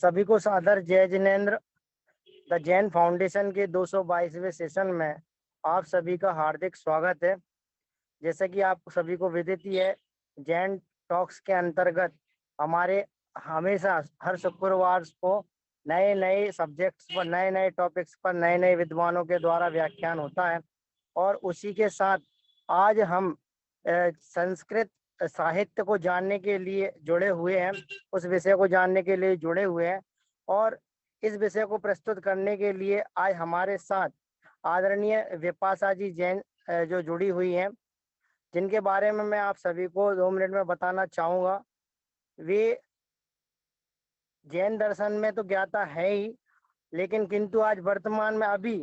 सभी को सादर जय जिनेन्द्र। द जैन फाउंडेशन के 222वें सेशन में आप सभी का हार्दिक स्वागत है। जैसे कि आप सभी को विदित ही है, जैन टॉक्स के अंतर्गत हमारे हमेशा हर शुक्रवार को नए नए सब्जेक्ट्स पर, नए नए टॉपिक्स पर नए नए विद्वानों के द्वारा व्याख्यान होता है। और उसी के साथ आज हम संस्कृत साहित्य को जानने के लिए जुड़े हुए हैं, उस विषय को जानने के लिए जुड़े हुए हैं। और इस विषय को प्रस्तुत करने के लिए आज हमारे साथ आदरणीय विपाशा जी जैन जो जुड़ी हुई हैं, जिनके बारे में मैं आप सभी को 2 मिनट में बताना चाहूँगा। वे जैन दर्शन में तो ज्ञाता है ही, लेकिन किंतु आज वर्तमान में अभी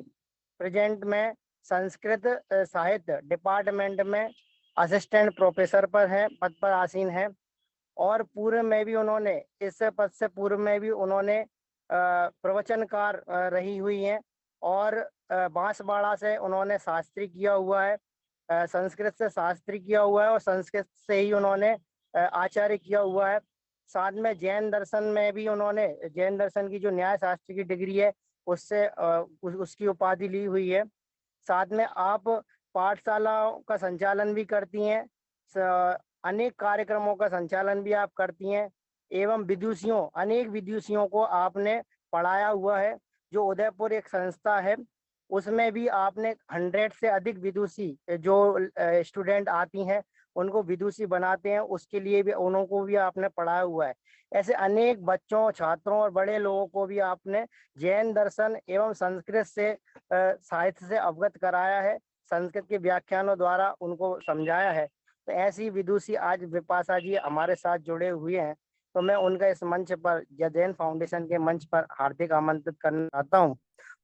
प्रेजेंट में संस्कृत साहित्य डिपार्टमेंट में असिस्टेंट प्रोफेसर पर है, पद पर आसीन है। और पूर्व में भी उन्होंने, इस पद से पूर्व में भी उन्होंने प्रवचनकार रही हुई हैं। और बांसवाड़ा से उन्होंने शास्त्री किया हुआ है, संस्कृत से शास्त्री किया हुआ है और संस्कृत से ही उन्होंने आचार्य किया हुआ है। साथ में जैन दर्शन में भी उन्होंने, जैन दर्शन की जो न्याय शास्त्र की डिग्री है उससे उसकी उपाधि ली हुई है। साथ में आप पाठशालाओं का संचालन भी करती हैं, अनेक कार्यक्रमों का संचालन भी आप करती हैं, एवं विदुषियों, अनेक विदुषियों को आपने पढ़ाया हुआ है। जो उदयपुर एक संस्था है, उसमें भी आपने 100 से अधिक विदुषी जो स्टूडेंट आती हैं उनको विदुषी बनाते हैं, उसके लिए भी उनको भी आपने पढ़ाया हुआ है। ऐसे अनेक बच्चों, छात्रों और बड़े लोगों को भी आपने जैन दर्शन एवं संस्कृत से साहित्य से अवगत कराया है, संस्कृत के व्याख्यानों द्वारा उनको समझाया है। तो ऐसी विदुषी आज विपाशा जी हमारे साथ जुड़े हुए हैं, तो मैं उनका इस मंच पर, जैन फाउंडेशन के मंच पर हार्दिक आमंत्रित करना चाहता हूँ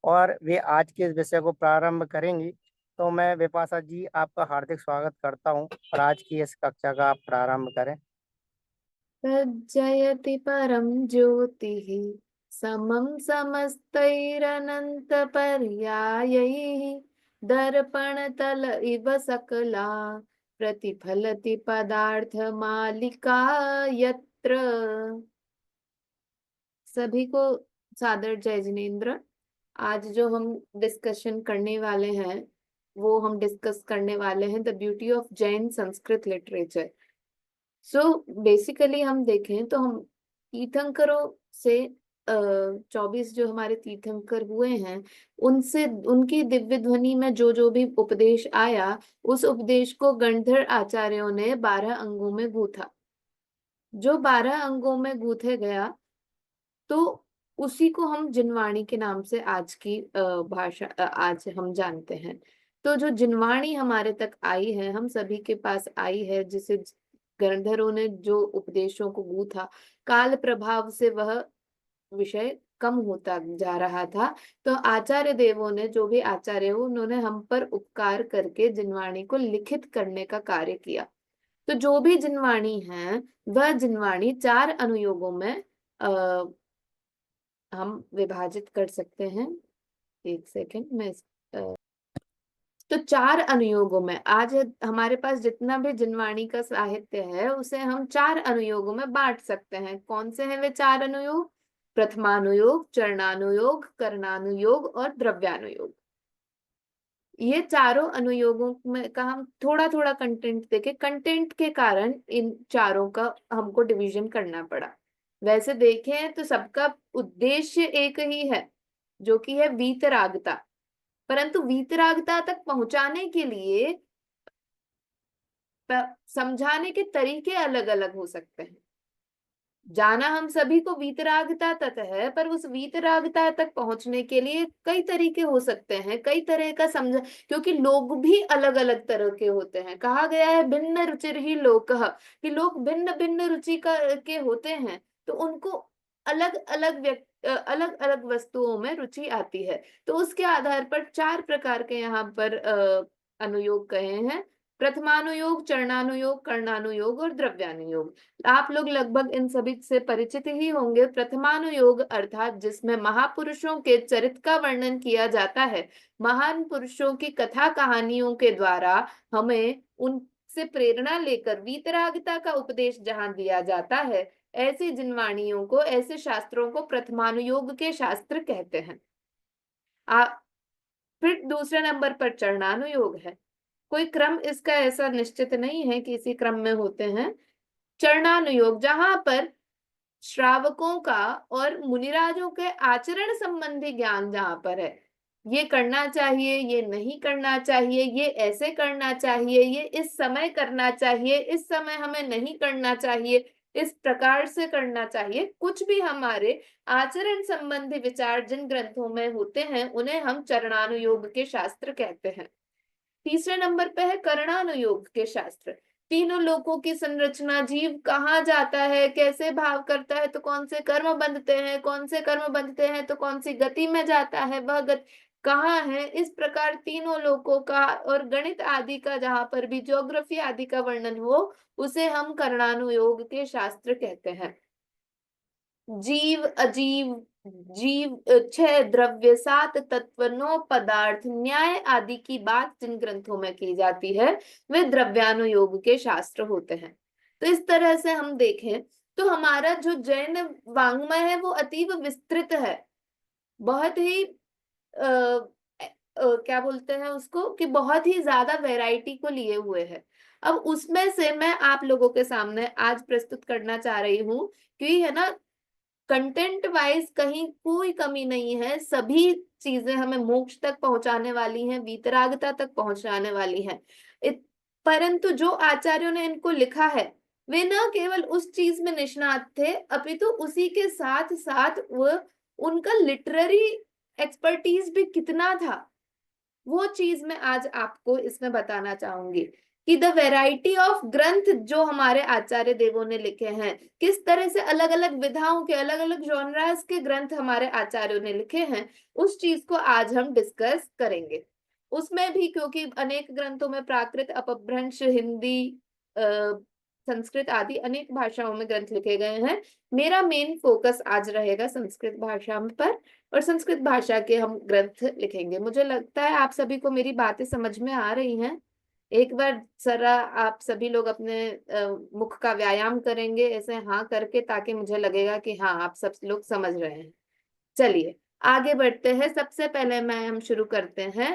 और वे आज के इस विषय को प्रारंभ करेंगी। तो मैं विपाशा जी आपका हार्दिक स्वागत करता हूँ और आज की इस कक्षा का आप प्रारंभ करें। तज्जयति परम ज्योतिः समं समस्तैरनंत पर्यायैः दर्पणतल इव सकला प्रतिफलति पदार्थ मालिका यत्र। सभी को सादर जय जिनेन्द्र। आज जो हम डिस्कशन करने वाले हैं वो हम डिस्कस करने वाले हैं the beauty of Jain Sanskrit literature. Basically हम देखें तो हम तीर्थंकरों से 24 जो हमारे तीर्थंकर हुए हैं उनसे, उनकी दिव्य ध्वनि में जो जो भी उपदेश आया, उस उपदेश को गणधर आचार्यों ने 12 अंगों में गूथा। जो 12 अंगों में गूथे गया तो उसी को हम जिनवाणी के नाम से आज की भाषा आज हम जानते हैं। तो जो जिनवाणी हमारे तक आई है, हम सभी के पास आई है, जिसे गणधरों ने जो उपदेशों को गूथा, काल प्रभाव से वह विषय कम होता जा रहा था। तो आचार्य देवों ने, जो भी आचार्य हो, उन्होंने हम पर उपकार करके जिनवाणी को लिखित करने का कार्य किया। तो जो भी जिनवाणी है वह जिनवाणी 4 अनुयोगों में हम विभाजित कर सकते हैं। एक सेकेंड में तो 4 अनुयोगों में आज हमारे पास जितना भी जिनवाणी का साहित्य है उसे हम 4 अनुयोगों में बांट सकते हैं। कौन से हैं वे 4 अनुयोग? प्रथमानुयोग, चरणानुयोग, करणानुयोग और द्रव्यानुयोग। ये चारों अनुयोगों में का हम थोड़ा थोड़ा कंटेंट देखें। कंटेंट के कारण इन चारों का हमको डिवीजन करना पड़ा। वैसे देखें तो सबका उद्देश्य एक ही है, जो कि है वीतरागता। परंतु वीतरागता तक पहुंचाने के लिए समझाने के तरीके अलग अलग हो सकते हैं। जाना हम सभी को वीतरागता तक है, पर उस वीतरागता तक पहुंचने के लिए कई तरीके हो सकते हैं, कई तरह का समझ, क्योंकि लोग भी अलग अलग तरह के होते हैं। कहा गया है भिन्न रुचिर ही लोकः, कि लोग भिन्न भिन्न रुचि के होते हैं, तो उनको अलग अलग अलग अलग वस्तुओं में रुचि आती है। तो उसके आधार पर 4 प्रकार के यहाँ पर अनुयोग कहे हैं। प्रथमानुयोग, चरणानुयोग, कर्णानुयोग और द्रव्यानुयोग। आप लोग लगभग इन सभी से परिचित ही होंगे। प्रथमानुयोग अर्थात जिसमें महापुरुषों के चरित्र का वर्णन किया जाता है, महान पुरुषों की कथा कहानियों के द्वारा हमें उनसे प्रेरणा लेकर वीतरागता का उपदेश जहां दिया जाता है, ऐसी जिनवाणियों को, ऐसे शास्त्रों को प्रथमानुयोग के शास्त्र कहते हैं। फिर दूसरे नंबर पर चरणानुयोग है। कोई क्रम इसका ऐसा निश्चित नहीं है कि इसी क्रम में होते हैं। चरणानुयोग जहां पर श्रावकों का और मुनिराजों के आचरण संबंधी ज्ञान जहां पर है, ये करना चाहिए, ये नहीं करना चाहिए, ये ऐसे करना चाहिए, ये इस समय करना चाहिए, इस समय हमें नहीं करना चाहिए, इस प्रकार से करना चाहिए, कुछ भी हमारे आचरण संबंधी विचार जिन ग्रंथों में होते हैं उन्हें हम चरणानुयोग के शास्त्र कहते हैं। तीसरे नंबर पे है करणानुयोग के शास्त्र। तीनों लोकों की संरचना, जीव कहाँ जाता है, कैसे भाव करता है तो कौन से कर्म बंधते हैं, कौन से कर्म बंधते हैं तो कौन सी गति में जाता है, वह गति कहाँ है, इस प्रकार तीनों लोकों का और गणित आदि का, जहां पर भी ज्योग्राफी आदि का वर्णन हो, उसे हम करणानुयोग के शास्त्र कहते हैं। जीव अजीव, जीव छह द्रव्य, सात तत्व, नौ पदार्थ, न्याय आदि की बात जिन ग्रंथों में की जाती है वे द्रव्यानुयोग के शास्त्र होते हैं। तो इस तरह से हम देखें तो हमारा जो जैन वाङ्मय है वो अतीव विस्तृत है, बहुत ही क्या बोलते हैं उसको, कि बहुत ही ज्यादा वैरायटी को लिए हुए है। अब उसमें से मैं आप लोगों के सामने आज प्रस्तुत करना चाह रही हूँ कि है ना, कंटेंट वाइज कहीं कोई कमी नहीं है, सभी चीजें हमें मोक्ष तक पहुंचाने वाली हैं, वीतरागता तक पहुंचाने वाली हैं। परंतु जो आचार्यों ने इनको लिखा है वे न केवल उस चीज में निष्णात थे, अपितु उसी के साथ साथ वो उनका लिटरेरी एक्सपर्टीज भी कितना था, वो चीज मैं आज आपको इसमें बताना चाहूंगी कि द वैरायटी ऑफ ग्रंथ जो हमारे आचार्य देवों ने लिखे हैं, किस तरह से अलग अलग विधाओं के, अलग अलग जॉनरास के ग्रंथ हमारे आचार्यों ने लिखे हैं, उस चीज को आज हम डिस्कस करेंगे। उसमें भी क्योंकि अनेक ग्रंथों में प्राकृत, अपभ्रंश, हिंदी, संस्कृत आदि अनेक भाषाओं में ग्रंथ लिखे गए हैं, मेरा मेन फोकस आज रहेगा संस्कृत भाषा पर, और संस्कृत भाषा के हम ग्रंथ लिखेंगे। मुझे लगता है आप सभी को मेरी बातें समझ में आ रही हैं। एक बार जरा आप सभी लोग अपने मुख का व्यायाम करेंगे ऐसे हाँ करके, ताकि मुझे लगेगा कि हाँ आप सब लोग समझ रहे हैं। चलिए आगे बढ़ते हैं। सबसे पहले हम शुरू करते हैं।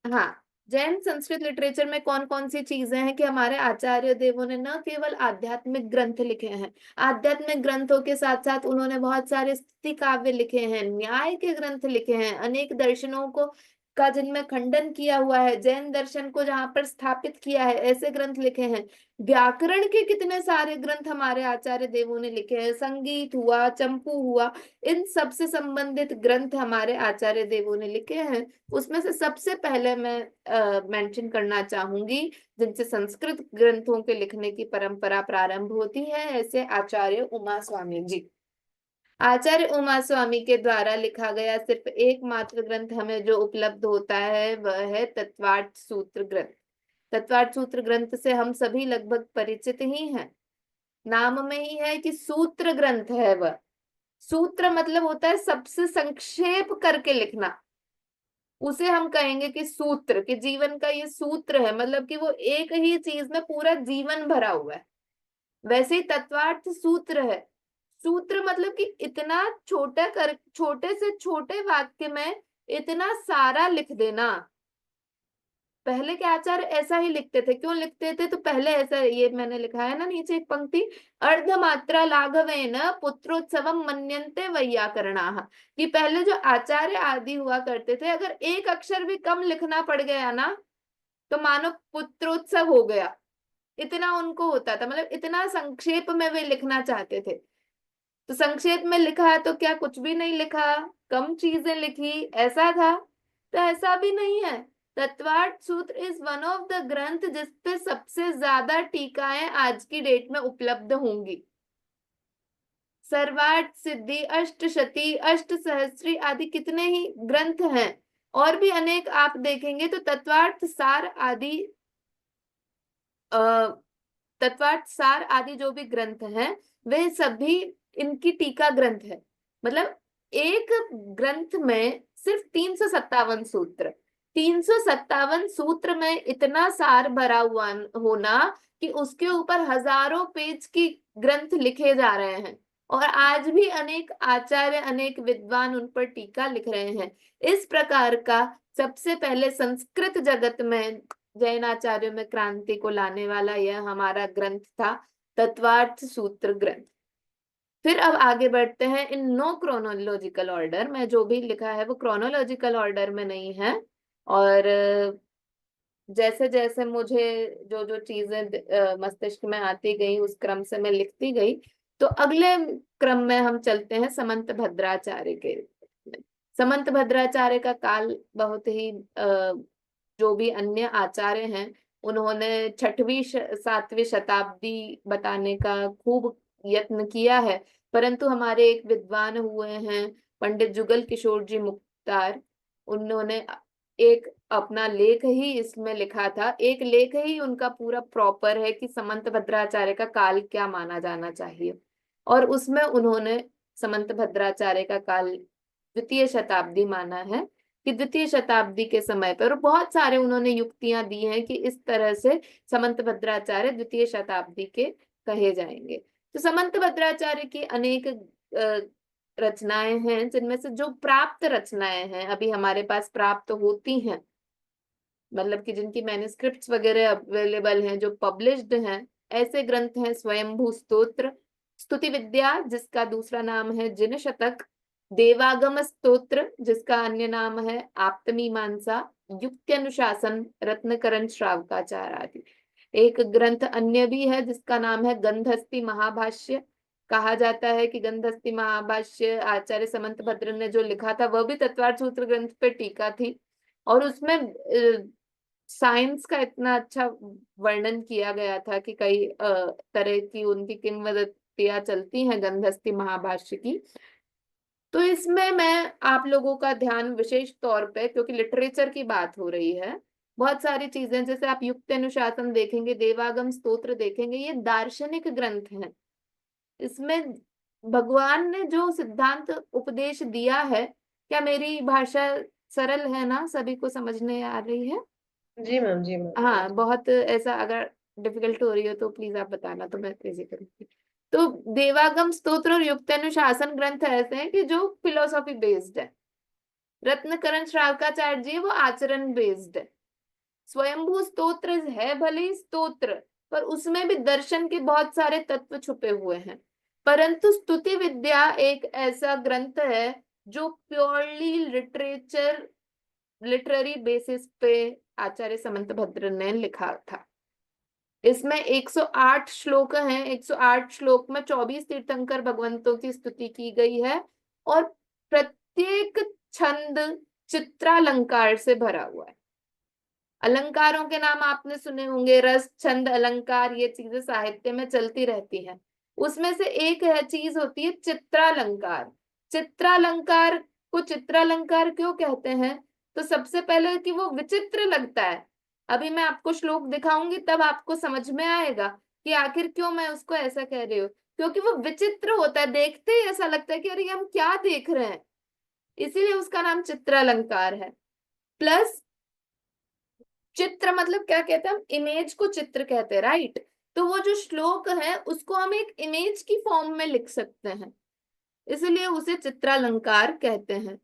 हाँ, जैन संस्कृत लिटरेचर में कौन कौन सी चीजें हैं कि हमारे आचार्य देवों ने न केवल आध्यात्मिक ग्रंथ लिखे हैं, आध्यात्मिक ग्रंथों के साथ साथ उन्होंने बहुत सारे स्तुति काव्य लिखे हैं, न्याय के ग्रंथ लिखे हैं, अनेक दर्शनों को का जिनमें खंडन किया हुआ है, जैन दर्शन को जहां पर स्थापित किया है, ऐसे ग्रंथ लिखे हैं। व्याकरण के कितने सारे ग्रंथ हमारे आचार्य देवों ने लिखे हैं, संगीत हुआ, चंपू हुआ, इन सब से संबंधित ग्रंथ हमारे आचार्य देवों ने लिखे हैं। उसमें से सबसे पहले मैं मेंशन करना चाहूंगी जिनसे संस्कृत ग्रंथों के लिखने की परंपरा प्रारंभ होती है, ऐसे आचार्य उमा स्वामी जी। आचार्य उमा स्वामी के द्वारा लिखा गया सिर्फ एकमात्र ग्रंथ हमें जो उपलब्ध होता है वह है तत्वार्थ सूत्र ग्रंथ। तत्वार्थ सूत्र ग्रंथ से हम सभी लगभग परिचित ही हैं, नाम में ही है कि सूत्र ग्रंथ है वह। सूत्र मतलब होता है सबसे संक्षेप करके लिखना, उसे हम कहेंगे कि सूत्र, कि जीवन का ये सूत्र है, मतलब कि वो एक ही चीज में पूरा जीवन भरा हुआ है। वैसे ही तत्वार्थ सूत्र है। सूत्र मतलब कि इतना छोटे से छोटे वाक्य में इतना सारा लिख देना। पहले के आचार्य ऐसा ही लिखते थे। क्यों लिखते थे? तो पहले ऐसा, ये मैंने लिखा है ना नीचे एक पंक्ति, अर्धमात्रा लाघवेन पुत्रोत्सवम मन्यन्ते वैयाकरणाः, कि पहले जो आचार्य आदि हुआ करते थे, अगर एक अक्षर भी कम लिखना पड़ गया ना तो मानो पुत्रोत्सव हो गया, इतना उनको होता था। मतलब इतना संक्षेप में वे लिखना चाहते थे। तो संक्षेप में लिखा है तो क्या कुछ भी नहीं लिखा, कम चीजें लिखी, ऐसा था? तो ऐसा भी नहीं है। तत्वार्थ सूत्र इज वन ऑफ द ग्रंथ जिसपे सबसे ज्यादा टीकाएं आज की डेट में उपलब्ध होंगी। सर्वार्थ सिद्धि, अष्टशती, अष्ट सहस्त्री आदि कितने ही ग्रंथ हैं, और भी अनेक आप देखेंगे। तो तत्वार्थ सार आदि तत्वार्थ सार आदि जो भी ग्रंथ हैं वे सभी इनकी टीका ग्रंथ है। मतलब एक ग्रंथ में सिर्फ 357 सूत्र, 357 सूत्र में इतना सार भरा हुआ होना कि उसके ऊपर हजारों पेज की ग्रंथ लिखे जा रहे हैं और आज भी अनेक आचार्य अनेक विद्वान उन पर टीका लिख रहे हैं। इस प्रकार का सबसे पहले संस्कृत जगत में जैन आचार्यों में क्रांति को लाने वाला यह हमारा ग्रंथ था, तत्वार्थ सूत्र ग्रंथ। फिर अब आगे बढ़ते हैं इन नो क्रोनोलॉजिकल ऑर्डर में। जो भी लिखा है वो क्रोनोलॉजिकल ऑर्डर में नहीं है, और जैसे जैसे मुझे जो जो चीजें मस्तिष्क में आती गई उस क्रम से मैं लिखती गई। तो अगले क्रम में हम चलते हैं समंत भद्राचार्य के। समंत भद्राचार्य का काल बहुत ही जो भी अन्य आचार्य हैं उन्होंने 6वीं 7वीं शताब्दी बताने का खूब यत्न किया है, परंतु हमारे एक विद्वान हुए हैं पंडित जुगल किशोर जी मुख्तार, उन्होंने एक अपना लेख ही इसमें लिखा था। एक लेख ही उनका पूरा प्रॉपर है कि समंत भद्राचार्य का काल क्या माना जाना चाहिए, और उसमें उन्होंने समंत भद्राचार्य का काल द्वितीय शताब्दी माना है कि द्वितीय शताब्दी के समय पर, और बहुत सारे उन्होंने युक्तियां दी हैं कि इस तरह से समंत भद्राचार्य द्वितीय शताब्दी के कहे जाएंगे। तो समंत भद्राचार्य की अनेक रचनाएं हैं, जिनमें से जो प्राप्त रचनाएं हैं अभी हमारे पास प्राप्त होती हैं, मतलब कि जिनकी मैन्युस्क्रिप्ट्स वगैरह अवेलेबल हैं, जो पब्लिश्ड हैं, ऐसे ग्रंथ हैं स्वयंभू स्तोत्र, स्तुति विद्या जिसका दूसरा नाम है जिन शतक, देवागम स्तोत्र जिसका अन्य नाम है आप्तमीमांसा, युक्त्यनुशासन, रत्नकरण श्रावकाचार आदि। एक ग्रंथ अन्य भी है जिसका नाम है गंधस्ती महाभाष्य। कहा जाता है कि गंधस्ती महाभाष्य आचार्य समंत भद्र ने जो लिखा था वह भी तत्वार्थ सूत्र ग्रंथ पे टीका थी, और उसमें साइंस का इतना अच्छा वर्णन किया गया था कि कई तरह की उनकी किंवदंतियां चलती हैं गंधस्ती महाभाष्य की। तो इसमें मैं आप लोगों का ध्यान विशेष तौर पे, क्योंकि लिटरेचर की बात हो रही है, बहुत सारी चीजें जैसे आप युक्त अनुशासन देखेंगे, देवागम स्तोत्र देखेंगे, ये दार्शनिक ग्रंथ हैं। इसमें भगवान ने जो सिद्धांत उपदेश दिया है, क्या मेरी भाषा सरल है ना, सभी को समझने आ रही है? जी मैम, जी मैम। हाँ, बहुत ऐसा अगर डिफिकल्ट हो रही हो तो प्लीज आप बताना, तो मैं तेजी करूंगी। तो देवागम स्तोत्र और युक्तानुशासन ग्रंथ ऐसे हैं कि जो फिलोसॉफी बेस्ड है। रत्नकरण श्रावकाचार्य जी वो आचरण बेस्ड है। स्वयंभू स्तोत्र है भले ही स्तोत्र, पर उसमें भी दर्शन के बहुत सारे तत्व छुपे हुए हैं। परंतु स्तुति विद्या एक ऐसा ग्रंथ है जो प्योरली लिटरेरी बेसिस पे आचार्य समंत भद्र ने लिखा था। इसमें 108 श्लोक हैं। 108 श्लोक में 24 तीर्थंकर भगवंतों की स्तुति की गई है, और प्रत्येक छंद चित्रालंकार से भरा हुआ है। अलंकारों के नाम आपने सुने होंगे, रस, छंद, अलंकार, ये चीजें साहित्य में चलती रहती हैं। उसमें से एक है चीज होती है चित्रालंकार। चित्रालंकार को चित्रालंकार क्यों कहते हैं? तो सबसे पहले कि वो विचित्र लगता है। अभी मैं आपको श्लोक दिखाऊंगी तब आपको समझ में आएगा कि आखिर क्यों मैं उसको ऐसा कह रही हूँ। क्योंकि वो विचित्र होता है, देखते ही ऐसा लगता है कि अरे हम क्या देख रहे हैं, इसीलिए उसका नाम चित्रालंकार है। प्लस चित्र मतलब क्या कहते हैं हम, इमेज को चित्र कहते हैं, राइट? तो वो जो श्लोक है उसको हम एक इमेज की फॉर्म में लिख सकते हैं, इसलिए उसे चित्रालंकार कहते हैं।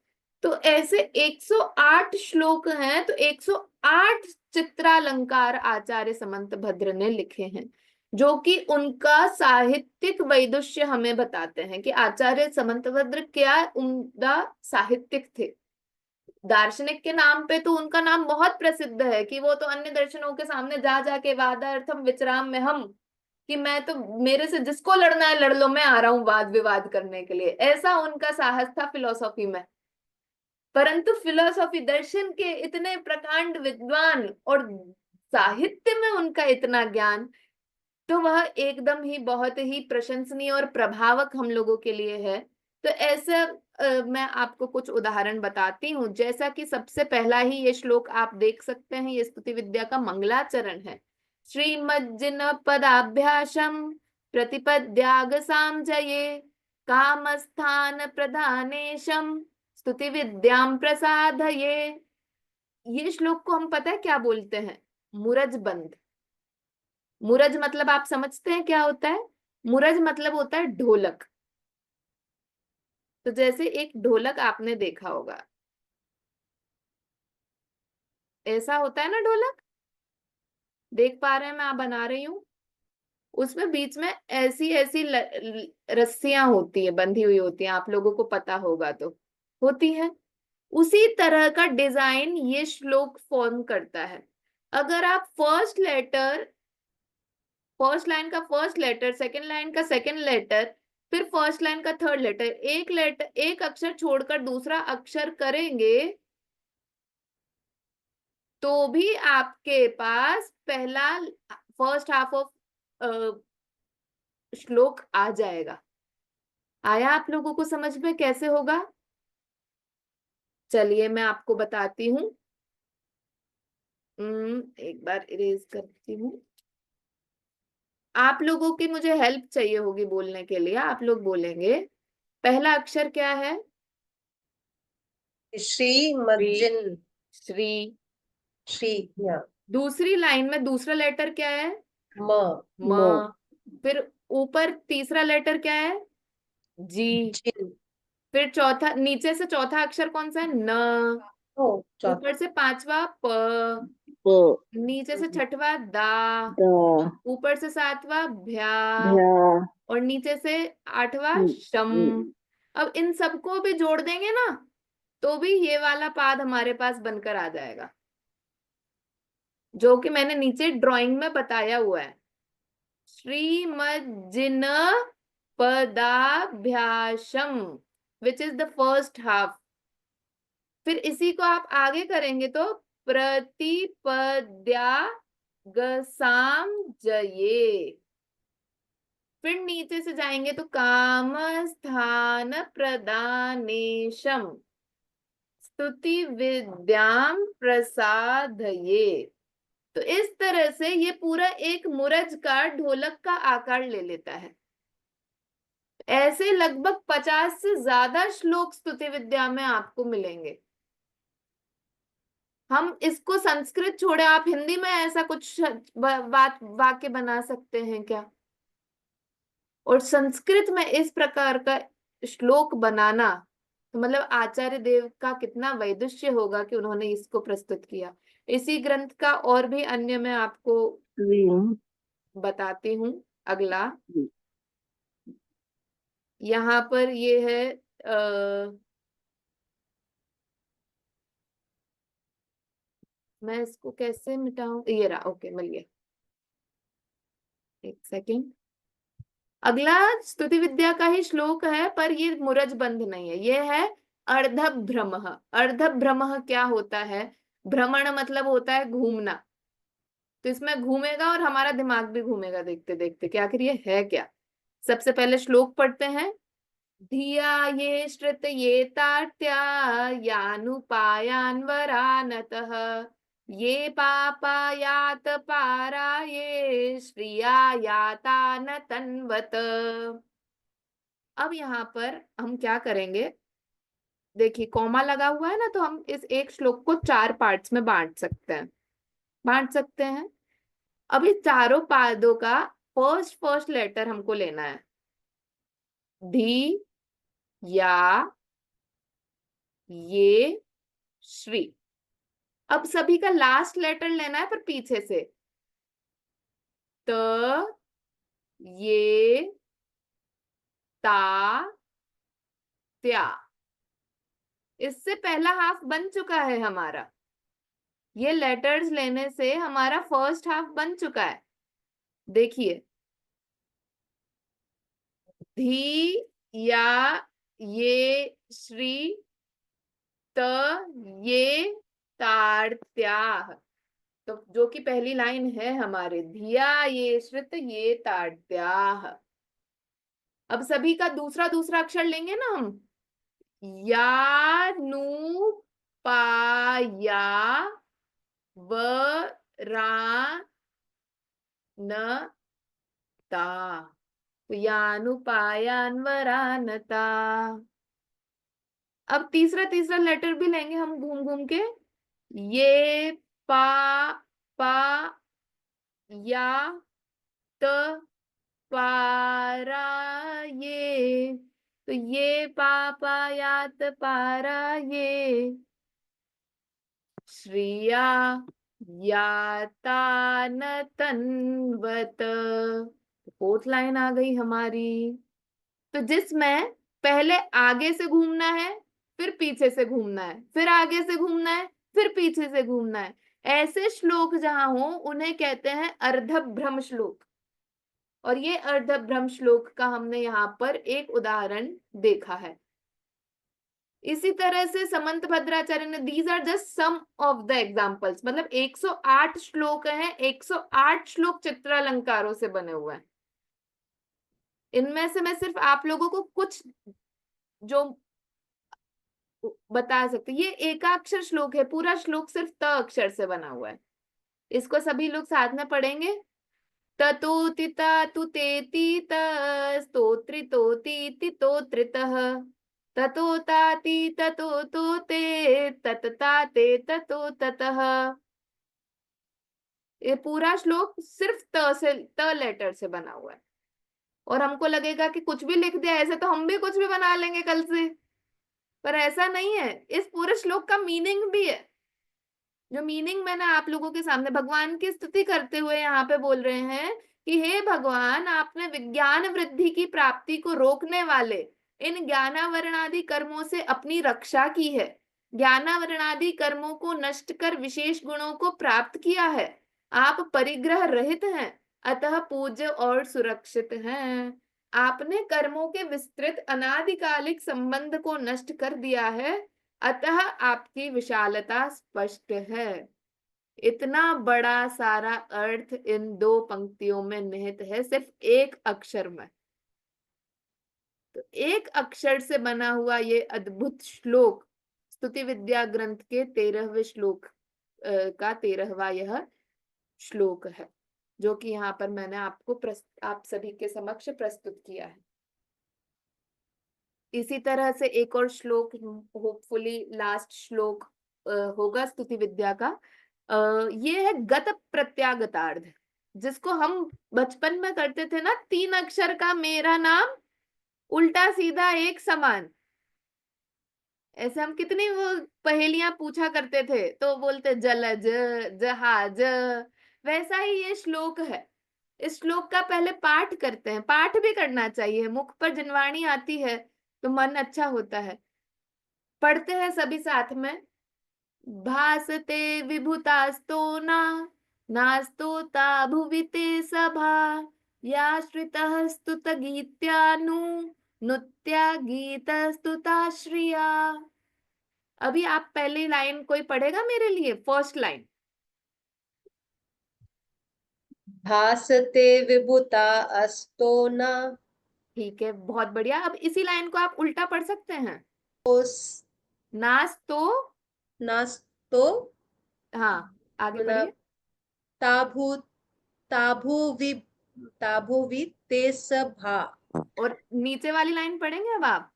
तो ऐसे 108 श्लोक हैं, तो 108 चित्रालंकार आचार्य समंत भद्र ने लिखे हैं, जो कि उनका साहित्यिक वैदुष्य हमें बताते हैं कि आचार्य समंत भद्र क्या उम्दा साहित्यिक थे। दार्शनिक के नाम पे तो उनका नाम बहुत प्रसिद्ध है कि वो तो अन्य दर्शनों के सामने जा जाके वादार्थम विचराम में हम, कि मैं तो, मेरे से जिसको लड़ना है लड़ लो, मैं आ रहा हूं वाद विवाद करने के लिए, ऐसा उनका साहस था फिलोसॉफी में। परंतु फिलोसॉफी दर्शन के इतने प्रकांड विद्वान और साहित्य में उनका इतना ज्ञान, तो वह एकदम ही बहुत ही प्रशंसनीय और प्रभावक हम लोगों के लिए है। तो ऐसा मैं आपको कुछ उदाहरण बताती हूँ। जैसा कि सबसे पहला ही ये श्लोक आप देख सकते हैं, ये स्तुति विद्या का मंगलाचरण है। श्रीमज्जिन पदाभ्यासम प्रतिपद्याग सामजये कामस्थान प्रधानेशम स्तुति विद्याम प्रसादये। ये श्लोक को हम पता है क्या बोलते हैं? मुरज बंद। मुरज मतलब आप समझते हैं क्या होता है? मुरज मतलब होता है ढोलक। तो जैसे एक ढोलक आपने देखा होगा, ऐसा होता है ना ढोलक, देख पा रहे हैं, मैं आप बना रही हूँ, उसमें बीच में ऐसी ऐसी रस्सियां होती है, बंधी हुई होती हैं, आप लोगों को पता होगा तो, होती है। उसी तरह का डिजाइन ये श्लोक फॉर्म करता है। अगर आप फर्स्ट लाइन का फर्स्ट लेटर, सेकंड लाइन का सेकंड लेटर, फिर फर्स्ट लाइन का थर्ड लेटर, एक अक्षर छोड़कर दूसरा अक्षर करेंगे, तो भी आपके पास पहला फर्स्ट हाफ ऑफ श्लोक आ जाएगा। आया आप लोगों को समझ में कैसे होगा? चलिए मैं आपको बताती हूँ। एक बार इरेज करती हूँ। आप लोगों की मुझे हेल्प चाहिए होगी बोलने के लिए, आप लोग बोलेंगे। पहला अक्षर क्या है? श्री मज्जिन। श्री। श्री, या। दूसरी लाइन में दूसरा लेटर क्या है? म। फिर ऊपर तीसरा लेटर क्या है? जी। जिन। फिर चौथा, नीचे से चौथा अक्षर कौन सा है? न। चौथा। ऊपर से पांचवा प। नीचे से छठवा दा। ऊपर से सातवां भ्या। और नीचे से आठवां शम। अब इन सबको भी जोड़ देंगे ना, तो भी ये वाला पाद हमारे पास बनकर आ जाएगा, जो कि मैंने नीचे ड्राइंग में बताया हुआ है। श्रीमज्जिन पदाभ्यासम, which is the first half. फिर इसी को आप आगे करेंगे तो प्रतिपद्या गसाम जये। फिर नीचे से जाएंगे तो काम स्थान प्रदानेशम स्तुति विद्याम प्रसादये। तो इस तरह से ये पूरा एक मुरज का ढोलक का आकार ले लेता है। ऐसे लगभग 50 से ज्यादा श्लोक स्तुति विद्या में आपको मिलेंगे। हम इसको संस्कृत छोड़े, आप हिंदी में ऐसा कुछ बात वाक्य बना सकते हैं क्या? और संस्कृत में इस प्रकार का श्लोक बनाना, तो मतलब आचार्य देव का कितना वैदुष्य होगा कि उन्होंने इसको प्रस्तुत किया। इसी ग्रंथ का और भी अन्य मैं आपको बताती हूँ। अगला यहाँ पर ये है मैं इसको कैसे मिटाऊं, ये रहा, ओके मिल गया, एक सेकेंड। अगला स्तुति विद्या का ही श्लोक है, पर ये मुरज बंध नहीं है, ये है अर्धभ्रमः। अर्धभ्रमः क्या होता है? भ्रमण मतलब होता है घूमना। तो इसमें घूमेगा और हमारा दिमाग भी घूमेगा देखते देखते कि आखिर ये है क्या। सबसे पहले श्लोक पढ़ते हैं। धिया ये श्रुत ये तार्त्या यानुपायान्वरानतः ये पापायात पारा ये श्रिया याता न तन्वत। अब यहाँ पर हम क्या करेंगे, देखिए कॉमा लगा हुआ है ना, तो हम इस एक श्लोक को 4 पार्ट्स में बांट सकते हैं। अब इस चारों पादों का फर्स्ट लेटर हमको लेना है। धी, या, ये, श्री। अब सभी का लास्ट लेटर लेना है पर पीछे से। त, ये, ता, त्या। इससे पहला हाफ बन चुका है हमारा। ये लेटर्स लेने से हमारा फर्स्ट हाफ बन चुका है। देखिए, धी, या, ये, श्री, त, ये, तार्त्याः। तो जो कि पहली लाइन है हमारे, धिया ये श्रुत ये तार्त्याः। अब सभी का दूसरा दूसरा अक्षर लेंगे ना हम। या, नु, पा, या, व, रा, न, ता। तो यानुपायान्वरानता। अब तीसरा तीसरा लेटर भी लेंगे हम घूम घूम के। ये, पा, पा, या, त, पारा ये, तो ये पापायात पारा ये, श्रिया यातान तन्वत। फोर्थ लाइन आ गई हमारी। तो जिसमें पहले आगे से घूमना है, फिर पीछे से घूमना है, फिर आगे से घूमना है, फिर पीछे से घूमना है, ऐसे श्लोक जहां हो उन्हें कहते हैं अर्धभ्रम श्लोक। और ये अर्धभ्रम श्लोक का हमने यहाँ पर एक उदाहरण देखा है। इसी तरह से समंत भद्राचार्य ने, these are just some of the examples, मतलब 108 श्लोक हैं, 108 श्लोक चित्रालंकारों से बने हुए हैं। इनमें से मैं सिर्फ आप लोगों को कुछ जो बता सकते, ये एकाक्षर श्लोक है, पूरा श्लोक सिर्फ त अक्षर से बना हुआ है। इसको सभी लोग साथ में पढ़ेंगे। ततोति तातु तेति तस्तोत्रितोति तितोत्रितः, ततो ताति ततो तो ते ततता ते ततो ततः। ये पूरा श्लोक सिर्फ त लेटर से बना हुआ है। और हमको लगेगा कि कुछ भी लिख दिया, ऐसे तो हम भी कुछ भी बना लेंगे कल से, पर ऐसा नहीं है। इस पूरे श्लोक का मीनिंग भी है, जो मीनिंग मैंने आप लोगों के सामने भगवान की स्तुति करते हुए यहाँ पे बोल रहे हैं कि हे भगवान, आपने विज्ञान वृद्धि की प्राप्ति को रोकने वाले इन ज्ञानावरणादि कर्मों से अपनी रक्षा की है, ज्ञानावरणादि कर्मों को नष्ट कर विशेष गुणों को प्राप्त किया है। आप परिग्रह रहित हैं, अतः पूज्य और सुरक्षित हैं। आपने कर्मों के विस्तृत अनादिकालिक संबंध को नष्ट कर दिया है, अतः आपकी विशालता स्पष्ट है। इतना बड़ा सारा अर्थ इन दो पंक्तियों में निहित है, सिर्फ एक अक्षर में। तो एक अक्षर से बना हुआ ये अद्भुत श्लोक स्तुति विद्या ग्रंथ के 13वें श्लोक का 13वां यह श्लोक है, जो कि यहाँ पर मैंने आपको आप सभी के समक्ष प्रस्तुत किया है। इसी तरह से एक और श्लोक, होपफुली लास्ट श्लोक होगा स्तुति विद्या का। ये है गत प्रत्यागतार्ध, जिसको हम बचपन में करते थे ना, 3 अक्षर का मेरा नाम उल्टा सीधा एक समान। ऐसे हम कितनी वो पहेलियां पूछा करते थे, तो बोलते जलज जहाज। वैसा ही ये श्लोक है। इस श्लोक का पहले पाठ करते हैं, पाठ भी करना चाहिए, मुख पर जिनवाणी आती है तो मन अच्छा होता है। पढ़ते हैं सभी साथ में। भासते विभुतास्तो नास्तोता भुविते सभा, याश्रितः स्तुत गीत्यानु नुत्या गीत स्तुताश्रिया। अभी आप पहली लाइन कोई पढ़ेगा मेरे लिए, फर्स्ट लाइन। भासते विभुता अस्तो न, ठीक है, बहुत बढ़िया। अब इसी लाइन को आप उल्टा पढ़ सकते हैं। नास्तो, नास्तो, हाँ आगे मतलब बढ़िए। ताभू ताभुवि ते सभा। और नीचे वाली लाइन पढ़ेंगे अब आप।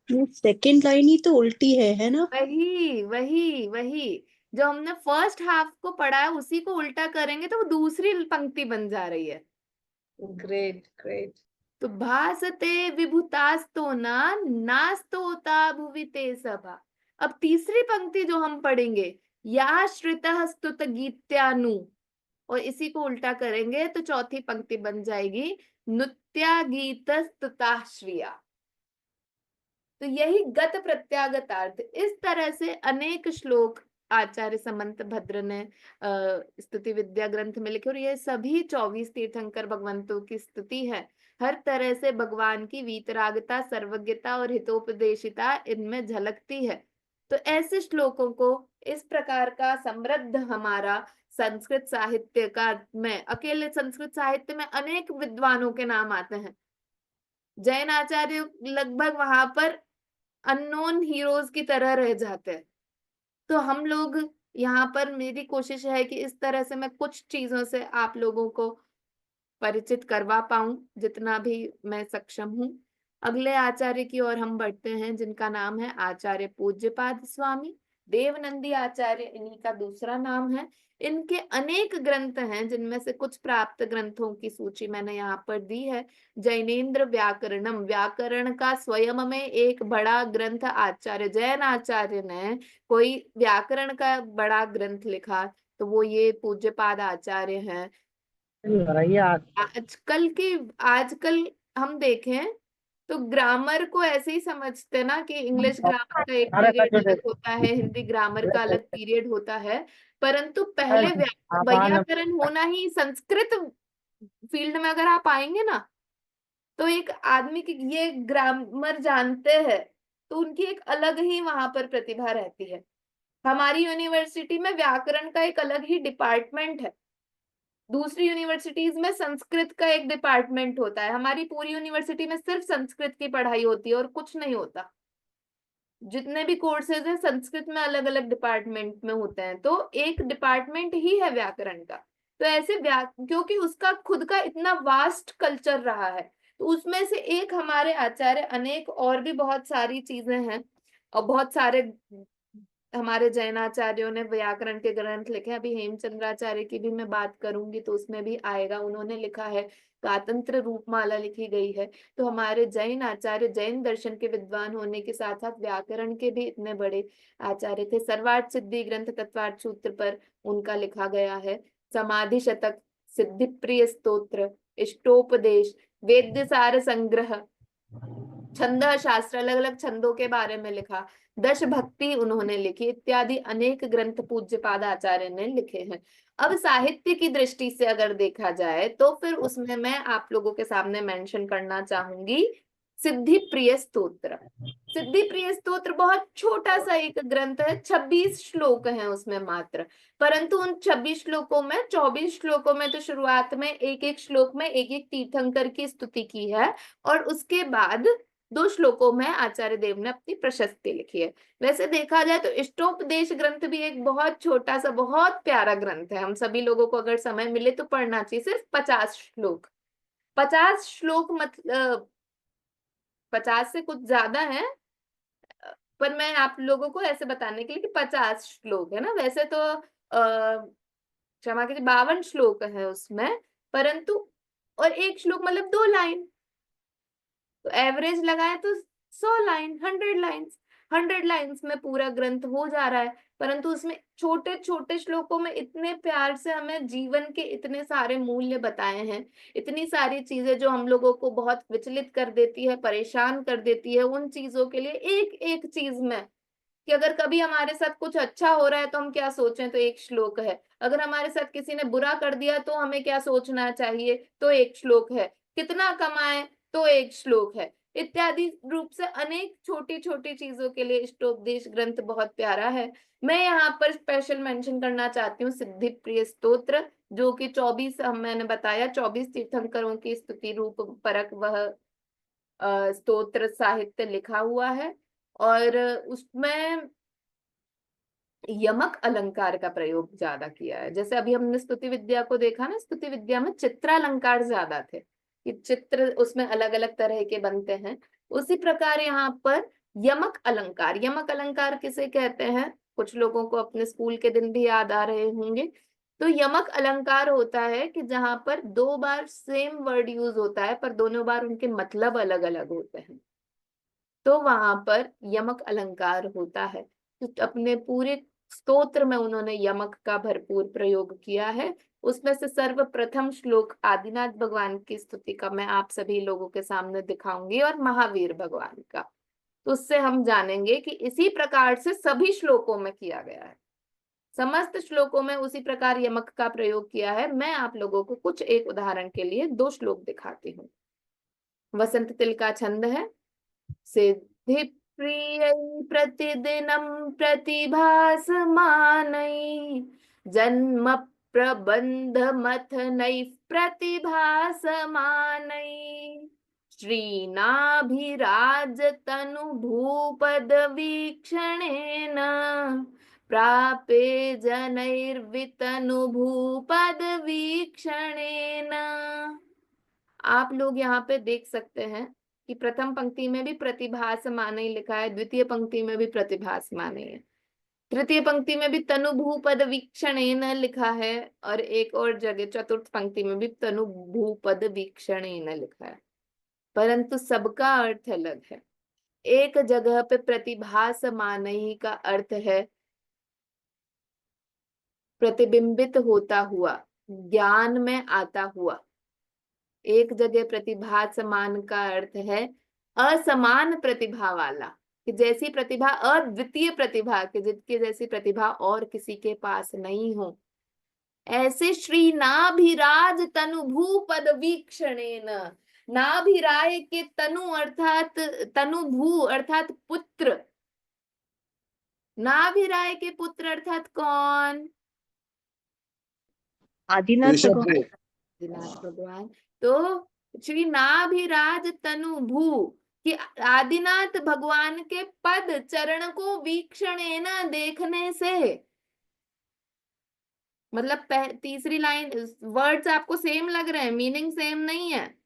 सेकेंड लाइन ही तो उल्टी है ना? वही वही वही जो हमने फर्स्ट हाफ को पढ़ा है, उसी को उल्टा करेंगे तो वो दूसरी पंक्ति बन जा रही है। Great great. तो भासते विभुतास्तो नास्तोता भुवि ते सभा। अब तीसरी पंक्ति जो हम पढ़ेंगे, या श्रितः स्तुत गीत्यानु, और इसी को उल्टा करेंगे तो चौथी पंक्ति बन जाएगी नुत्या गीत स्तुताश्रिया। तो यही गत प्रत्यागतार्थ। इस तरह से अनेक श्लोक आचार्य समंत भद्र ने स्तुति विद्या ग्रंथ में लिखे, और ये सभी 24 तीर्थंकर भगवंतों की स्तुति है। हर तरह से भगवान की वीतरागता, सर्वज्ञता और हितोपदेशिता इनमें झलकती है। तो ऐसे श्लोकों को, इस प्रकार का समृद्ध हमारा संस्कृत साहित्य का, में अकेले संस्कृत साहित्य में अनेक विद्वानों के नाम आते हैं। जैन आचार्य लगभग वहां पर अननोन हीरोज की तरह रह जाते हैं। तो हम लोग यहाँ पर, मेरी कोशिश है कि इस तरह से मैं कुछ चीजों से आप लोगों को परिचित करवा पाऊं, जितना भी मैं सक्षम हूं। अगले आचार्य की ओर हम बढ़ते हैं, जिनका नाम है आचार्य पूज्यपाद स्वामी। देवनंदी आचार्य इन्हीं का दूसरा नाम है। इनके अनेक ग्रंथ हैं, जिनमें से कुछ प्राप्त ग्रंथों की सूची मैंने यहाँ पर दी है। जैनेन्द्र व्याकरणम, व्याकरण का स्वयं में एक बड़ा ग्रंथ आचार्य जैन आचार्य ने कोई व्याकरण का बड़ा ग्रंथ लिखा, तो वो ये पूज्यपाद आचार्य हैं। बताइए आजकल हम देखें तो ग्रामर को ऐसे ही समझते ना कि इंग्लिश ग्रामर का एक पीरियड अलग होता है, हिंदी ग्रामर का अलग पीरियड होता है, परंतु पहले व्याकरण होना ही संस्कृत फील्ड में अगर आप आएंगे ना, तो एक आदमी की ये ग्रामर जानते हैं तो उनकी एक अलग ही वहां पर प्रतिभा रहती है। हमारी यूनिवर्सिटी में व्याकरण का एक अलग ही डिपार्टमेंट है, दूसरी यूनिवर्सिटीज में संस्कृत का एक डिपार्टमेंट होता है, हमारी पूरी यूनिवर्सिटी में सिर्फ संस्कृत की पढ़ाई होती है और कुछ नहीं होता। जितने भी कोर्सेज हैं संस्कृत में अलग अलग डिपार्टमेंट में होते हैं, तो एक डिपार्टमेंट ही है व्याकरण का। तो ऐसे क्योंकि उसका खुद का इतना वास्ट कल्चर रहा है, तो उसमें से एक हमारे आचार्य, अनेक और भी बहुत सारी चीजें हैं और बहुत सारे हमारे जैनाचार्यों ने व्याकरण के ग्रंथ लिखे। अभी हेमचंद्राचार्य की भी मैं बात करूंगी तो उसमें भी आएगा, उन्होंने लिखा है। कातंत्र रूपमाला लिखी गई है। तो हमारे जैन आचार्य जैन दर्शन के विद्वान होने के साथ साथ व्याकरण के भी इतने बड़े आचार्य थे। सर्वार्थ सिद्धि ग्रंथ तत्वार्थ सूत्र पर उनका लिखा गया है। समाधि शतक, सिद्धि प्रिय स्तोत्र, इष्टोपदेश, वेद्य सार संग्रह, छंद शास्त्र, अलग अलग छंदों के बारे में लिखा, दश भक्ति उन्होंने लिखी, इत्यादि अनेक ग्रंथ पूज्यपाद आचार्य ने लिखे हैं। अब साहित्य की दृष्टि से अगर देखा जाए तो फिर उसमें मैं आप लोगों के सामने मेंशन करना चाहूंगी सिद्धि प्रिय स्तोत्र। सिद्धि प्रिय स्तोत्र बहुत छोटा सा एक ग्रंथ है, 26 श्लोक हैं उसमें मात्र, परंतु उन 26 श्लोकों में 24 श्लोकों में तो शुरुआत में एक एक श्लोक में एक एक तीर्थंकर की स्तुति की है, और उसके बाद 2 श्लोकों में आचार्य देव ने अपनी प्रशस्ति लिखी है। वैसे देखा जाए तो इष्टोपदेश ग्रंथ भी एक बहुत छोटा सा बहुत प्यारा ग्रंथ है, हम सभी लोगों को अगर समय मिले तो पढ़ना चाहिए। सिर्फ 50 श्लोक, 50 श्लोक मतलब 50 से कुछ ज्यादा है, पर मैं आप लोगों को ऐसे बताने के लिए कि 50 श्लोक है ना, वैसे तो क्षमा कीजिए 52 श्लोक है उसमें, परंतु और एक श्लोक मतलब 2 लाइन, तो एवरेज लगाए तो 100 लाइन, 100 लाइन्स, 100 लाइन्स में पूरा ग्रंथ हो जा रहा है। परंतु उसमें छोटे छोटे श्लोकों में इतने प्यार से हमें जीवन के इतने सारे मूल्य बताए हैं, इतनी सारी चीजें जो हम लोगों को बहुत विचलित कर देती है, परेशान कर देती है, उन चीजों के लिए एक एक चीज में, कि अगर कभी हमारे साथ कुछ अच्छा हो रहा है तो हम क्या सोचें, तो एक श्लोक है। अगर हमारे साथ किसी ने बुरा कर दिया तो हमें क्या सोचना चाहिए, तो एक श्लोक है। कितना कमाए, तो एक श्लोक है। इत्यादि रूप से अनेक छोटी छोटी चीजों के लिए इष्टोपदेश ग्रंथ बहुत प्यारा है। मैं यहाँ पर स्पेशल मेंशन करना चाहती हूँ सिद्धि प्रिय स्तोत्र, जो कि 24 मैंने बताया 24 तीर्थंकरों की स्तुति रूप परक वह स्तोत्र साहित्य लिखा हुआ है, और उसमें यमक अलंकार का प्रयोग ज्यादा किया है। जैसे अभी हमने स्तुति विद्या को देखा ना, स्तुति विद्या में चित्रालंकार ज्यादा थे, कि चित्र उसमें अलग अलग तरह के बनते हैं। उसी प्रकार यहाँ पर यमक अलंकार, यमक अलंकार किसे कहते हैं, कुछ लोगों को अपने स्कूल के दिन भी याद आ रहे होंगे। तो यमक अलंकार होता है कि जहां पर 2 बार सेम वर्ड यूज होता है पर दोनों बार उनके मतलब अलग अलग होते हैं, तो वहां पर यमक अलंकार होता है। तो अपने पूरे स्तोत्र में उन्होंने यमक का भरपूर प्रयोग किया है। उसमें से सर्वप्रथम श्लोक आदिनाथ भगवान की स्तुति का मैं आप सभी लोगों के सामने दिखाऊंगी, और महावीर भगवान का, तो उससे हम जानेंगे कि इसी प्रकार से सभी श्लोकों में किया गया है, समस्त श्लोकों में उसी प्रकार यमक का प्रयोग किया है। मैं आप लोगों को कुछ एक उदाहरण के लिए 2 श्लोक दिखाती हूँ। वसंत तिल का छंद है। सिद्धि प्रिय प्रतिदिनम प्रतिभासमानै, जन्म प्रबंध मथनै प्रतिभासमानै, श्रीनाभिराज तनु भूपद वीक्षणेन, प्रापे जनैर्वितनु भूपद वीक्षणेन। आप लोग यहाँ पे देख सकते हैं कि प्रथम पंक्ति में भी प्रतिभासमानै लिखा है, द्वितीय पंक्ति में भी प्रतिभासमानै है। तृतीय पंक्ति में भी तनु भूपद वीक्षणेन लिखा है, और एक और जगह चतुर्थ पंक्ति में भी तनु भूपद वीक्षणेन लिखा है, परंतु सबका अर्थ अलग है। एक जगह पे प्रतिभासमानहि का अर्थ है प्रतिबिंबित होता हुआ, ज्ञान में आता हुआ। एक जगह प्रतिभासमान का अर्थ है असमान प्रतिभा वाला, कि जैसी प्रतिभा, अद्वितीय प्रतिभा, कि जिसके जैसी प्रतिभा और किसी के पास नहीं हो। ऐसे श्री नाभिराज तनु भूपद वीक्षणेन, नाभिराय के तनु अर्थात तनु भू अर्थात पुत्र, नाभिराय के पुत्र अर्थात कौन? आदिनाथ भगवान। आदिनाथ भगवान। तो श्री नाभिराज तनु भू कि आदिनाथ भगवान के पद चरण को वीक्षणेन देखने से, मतलब तीसरी लाइन, वर्ड्स आपको सेम लग रहे हैं, मीनिंग सेम नहीं है।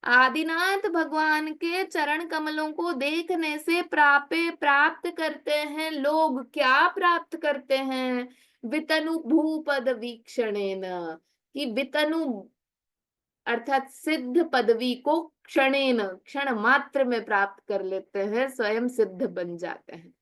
आदिनाथ भगवान के चरण कमलों को देखने से प्राप्त करते हैं लोग। क्या प्राप्त करते हैं? वितनु भूपद वीक्षणेन, कि वितनु अर्थात सिद्ध पदवी को क्षणेन, क्षण मात्र में प्राप्त कर लेते हैं, स्वयं सिद्ध बन जाते हैं।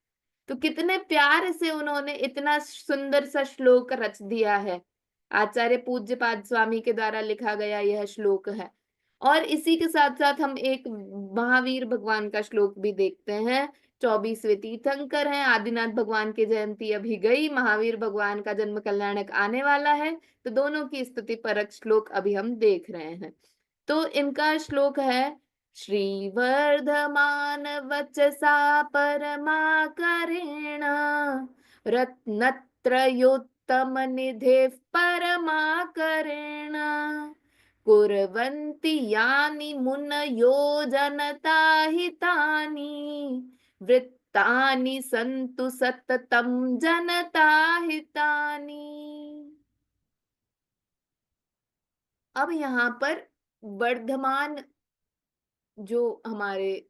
तो कितने प्यार से उन्होंने इतना सुंदर सा श्लोक रच दिया है। आचार्य पूज्यपाद स्वामी के द्वारा लिखा गया यह श्लोक है। और इसी के साथ साथ हम एक महावीर भगवान का श्लोक भी देखते हैं। 24वें तीर्थंकर हैं, आदिनाथ भगवान की जयंती अभी गई, महावीर भगवान का जन्म कल्याणक आने वाला है, तो दोनों की स्तुति परक श्लोक अभी हम देख रहे हैं। तो इनका श्लोक है, श्रीवर्धमान वचसा परमाकरेण रत्नत्रयोत्तम निधे परमाकरेण कुर्वन्ति यानि मुनयो जनता हितानि वृत्तानि सन्तु सततं जनता हितानि। अब यहाँ पर वर्धमान जो हमारे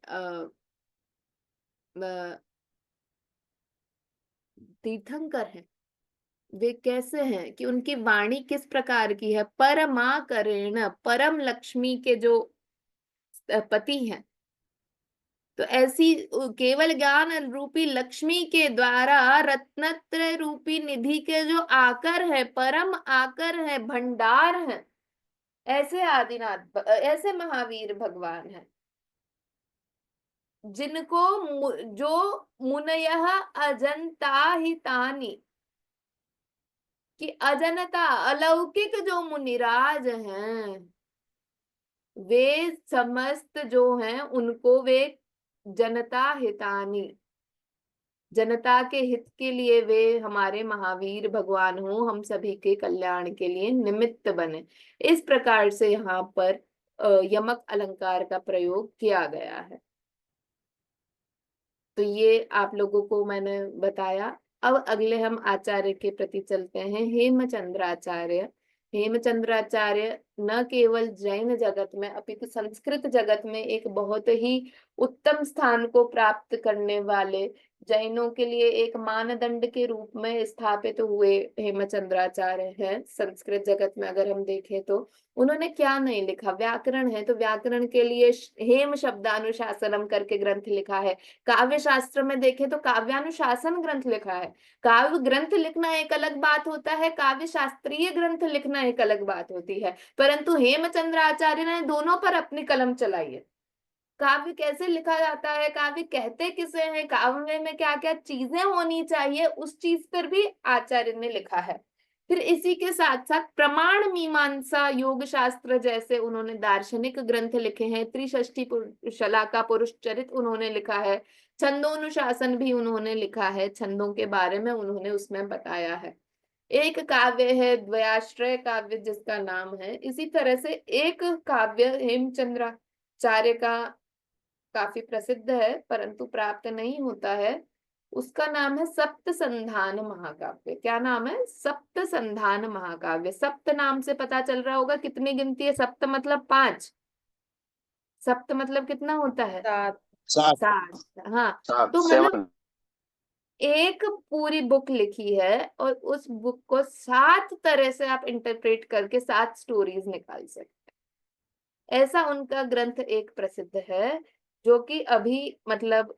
तीर्थंकर हैं, वे कैसे हैं, कि उनकी वाणी किस प्रकार की है? परमाकरेण, परम लक्ष्मी के जो पति हैं, तो ऐसी केवल ज्ञान रूपी लक्ष्मी के द्वारा रत्नत्रय रूपी निधि के जो आकर है, परम आकर है, भंडार है, ऐसे आदिनाथ, ऐसे महावीर भगवान है, जिनको जो मुनयः अजंता हितानि, कि अजनता अलौकिक जो मुनिराज हैं, वे समस्त जो हैं उनको वे जनता हितानि, जनता के हित के लिए वे हमारे महावीर भगवान हो, हम सभी के कल्याण के लिए निमित्त बने। इस प्रकार से यहाँ पर यमक अलंकार का प्रयोग किया गया है। तो ये आप लोगों को मैंने बताया। अब अगले हम आचार्य के प्रति चलते हैं। हेमचंद्राचार्य। हेमचंद्राचार्य न केवल जैन जगत में अपितु संस्कृत जगत में एक बहुत ही उत्तम स्थान को प्राप्त करने वाले, जैनों के लिए एक मानदंड के रूप में स्थापित हुए हेमचंद्राचार्य हैं संस्कृत जगत में। अगर हम देखें तो उन्होंने क्या नहीं लिखा, व्याकरण है तो व्याकरण के लिए हेम शब्दानुशासनम करके ग्रंथ लिखा है। काव्य शास्त्र में देखें तो काव्यानुशासन ग्रंथ लिखा है। काव्य ग्रंथ लिखना एक अलग बात होता है, काव्य शास्त्रीय ग्रंथ लिखना एक अलग बात होती है, परंतु हेमचंद्राचार्य ने दोनों पर अपनी कलम चलाई है। काव्य कैसे लिखा जाता है, काव्य कहते किसे हैं, काव्य में क्या क्या चीजें होनी चाहिए, उस चीज पर भी आचार्य ने लिखा है। फिर इसी के साथ साथ प्रमाण मीमांसा, योग शास्त्र जैसे उन्होंने दार्शनिक ग्रंथ लिखे हैं। त्रिषष्ठी शलाका पुरुष चरित उन्होंने लिखा है। छंदोनुशासन भी उन्होंने लिखा है, छंदों के बारे में उन्होंने उसमें बताया है। एक काव्य है द्वयाश्रय काव्य जिसका नाम है। इसी तरह से एक काव्य हेमचंद्राचार्य का काफी प्रसिद्ध है परंतु प्राप्त नहीं होता है, उसका नाम है सप्त संधान महाकाव्य। क्या नाम है? सप्त संधान महाकाव्य। सप्त नाम से पता चल रहा होगा कितनी गिनती है। सप्त मतलब 5, सप्त मतलब कितना होता है? 7। 7। हाँ, सात, तो मतलब 7। एक पूरी बुक लिखी है और उस बुक को 7 तरह से आप इंटरप्रेट करके 7 स्टोरीज निकाल सकते हैं। ऐसा उनका ग्रंथ एक प्रसिद्ध है, जो कि अभी मतलब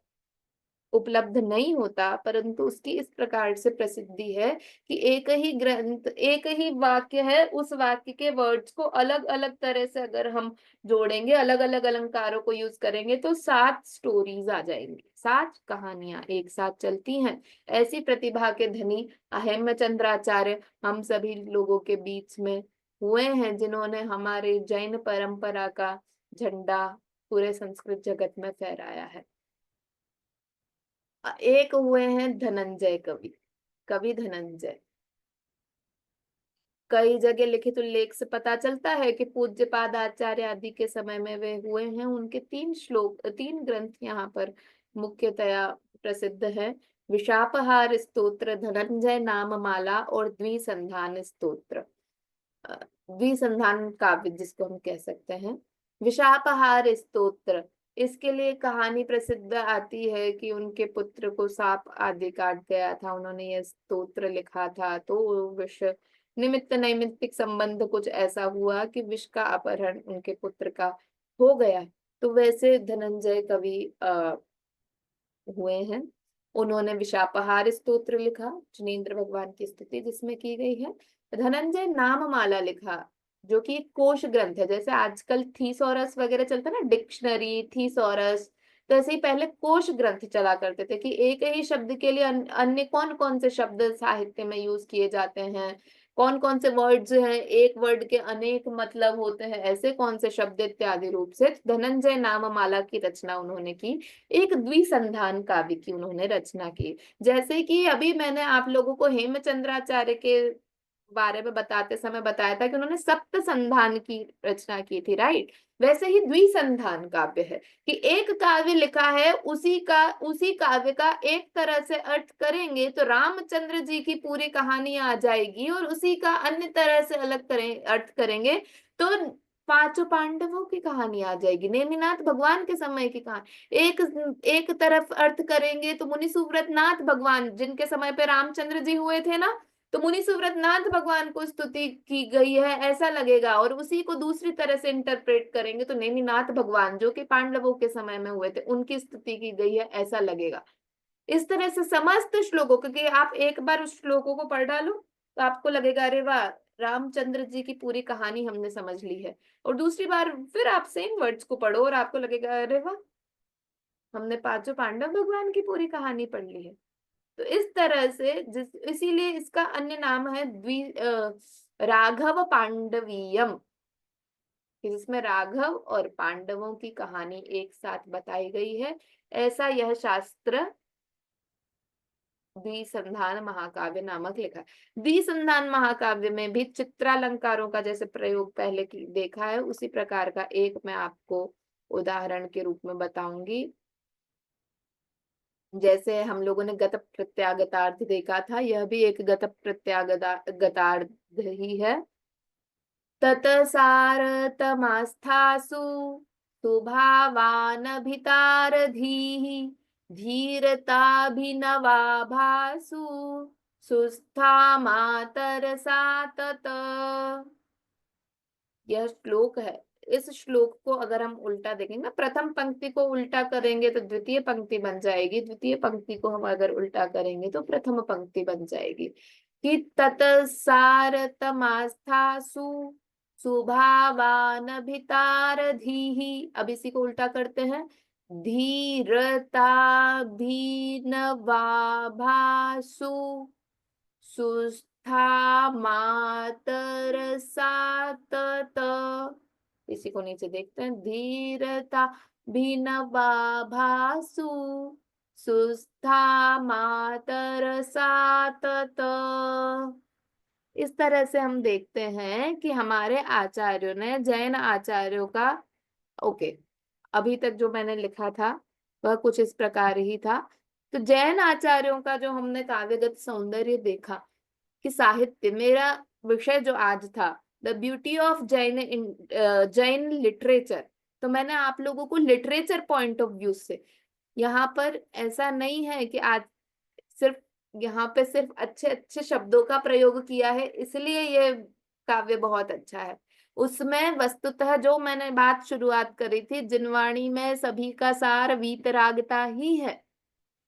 उपलब्ध नहीं होता, परंतु उसकी इस प्रकार से प्रसिद्धि है कि एक ही ग्रंथ, एक ही वाक्य है, उस वाक्य के वर्ड्स को अलग अलग तरह से अगर हम जोड़ेंगे, अलग अलग अलंकारों को यूज करेंगे, तो 7 स्टोरीज आ जाएंगी, 7 कहानियां एक साथ चलती हैं। ऐसी प्रतिभा के धनी हेमचंद्राचार्य हम सभी लोगों के बीच में हुए हैं, जिन्होंने हमारे जैन परंपरा का झंडा पूरे संस्कृत जगत में फहराया है। एक हुए हैं धनंजय कवि, कवि धनंजय। कई जगह लिखित उल्लेख से पता चलता है कि पूज्यपाद आचार्य आदि के समय में वे हुए हैं। उनके 3 ग्रंथ यहाँ पर मुख्यतया प्रसिद्ध है। विशापहार स्तोत्र, धनंजय नाम माला और द्विसंधान स्तोत्र, द्विसंधान काव्य जिसको हम कह सकते हैं। विशापहार स्तोत्र, इसके लिए कहानी प्रसिद्ध आती है कि उनके पुत्र को सांप आदि काट गया था, उन्होंने यह स्तोत्र लिखा था, तो विष निमित्त नैमित्तिक संबंध कुछ ऐसा हुआ कि विष का अपहरण उनके पुत्र का हो गया। तो वैसे धनंजय कवि हुए हैं। उन्होंने विशापहार स्तोत्र लिखा, जिनेंद्र भगवान की स्तुति जिसमें की गई है। धनंजय नाममाला लिखा, जो कि एक कोश ग्रंथ है। जैसे आजकल थीसॉरस वगैरह चलता है ना, डिक्शनरी, थीसॉरस, तो ऐसे ही पहले कोश ग्रंथ चला करते थे कि एक ही शब्द के लिए अन्य कौन कौन से शब्द साहित्य में यूज किए जाते हैं, कौन कौन से वर्ड्स हैं, एक वर्ड के अनेक मतलब होते हैं, ऐसे कौन से शब्द इत्यादि रूप से धनंजय नाममाला की रचना उन्होंने की। एक द्विसंधान काव्य की उन्होंने रचना की। जैसे कि अभी मैंने आप लोगों को हेमचंद्राचार्य के बारे में बताते समय बताया था कि उन्होंने सप्त संधान की रचना की थी, राइट। वैसे ही द्विसंधान काव्य है कि एक काव्य लिखा है, उसी काव्य का एक तरह से अर्थ करेंगे तो रामचंद्र जी की पूरी कहानी आ जाएगी, और उसी का अन्य तरह से अलग अर्थ करेंगे तो 5 पांडवों की कहानी आ जाएगी, नेमिनाथ भगवान के समय की कहानी। एक तरफ अर्थ करेंगे तो मुनि सुव्रतनाथ भगवान, जिनके समय पे रामचंद्र जी हुए थे ना, तो मुनि सुव्रतनाथ भगवान को स्तुति की गई है ऐसा लगेगा, और उसी को दूसरी तरह से इंटरप्रेट करेंगे तो नेमिनाथ भगवान जो कि पांडवों के समय में हुए थे उनकी स्तुति की गई है ऐसा लगेगा। इस तरह से समस्त श्लोकों, क्योंकि आप एक बार उस श्लोकों को पढ़ डालो तो आपको लगेगा अरे वाह, रामचंद्र जी की पूरी कहानी हमने समझ ली है, और दूसरी बार फिर आप सेम वर्ड्स को पढ़ो और आपको लगेगा अरे वाह, हमने 5 पांडव भगवान की पूरी कहानी पढ़ ली है। तो इस तरह से इसीलिए इसका अन्य नाम है राघव पांडवीयम, जिसमें राघव और पांडवों की कहानी एक साथ बताई गई है। ऐसा यह शास्त्र द्विसंधान महाकाव्य नामक लिखा है। द्विसंधान महाकाव्य में भी चित्रालंकारों का जैसे प्रयोग पहले की देखा है, उसी प्रकार का एक मैं आपको उदाहरण के रूप में बताऊंगी। जैसे हम लोगों ने गत प्रत्यागतार्थ देखा था, यह भी एक गत प्रत्यागतार्थ ही है। ततसारतमास्थासु सुभावानभितारधीः धीरताभिनवाभासु सुस्था मातरसा तत। यह श्लोक है। इस श्लोक को अगर हम उल्टा देखेंगे, प्रथम पंक्ति को उल्टा करेंगे तो द्वितीय पंक्ति बन जाएगी, द्वितीय पंक्ति को हम अगर उल्टा करेंगे तो प्रथम पंक्ति बन जाएगी कि ततसारतमास्थासु सुभावानभितारधीः। अब इसी को उल्टा करते हैं, धीरताभिनवाभासु सुस्था मातरसा तत। इसी को नीचे देखते हैं, धीरता भिनवाभासु सुस्था मातरसा तत। इस तरह से हम देखते हैं कि हमारे आचार्यों ने, जैन आचार्यों का, ओके, अभी तक जो मैंने लिखा था वह कुछ इस प्रकार ही था। तो जैन आचार्यों का जो हमने काव्यगत सौंदर्य देखा कि साहित्य, मेरा विषय जो आज था the beauty of Jain literature, तो मैंने आप लोगों को लिटरेचर पॉइंट ऑफ व्यू से, यहाँ पर ऐसा नहीं है कि आज सिर्फ यहाँ पे सिर्फ अच्छे अच्छे शब्दों का प्रयोग किया है, इसलिए ये काव्य बहुत अच्छा है। उसमें वस्तुतः जो मैंने बात शुरुआत करी थी, जिनवाणी में सभी का सार वीतरागता ही है।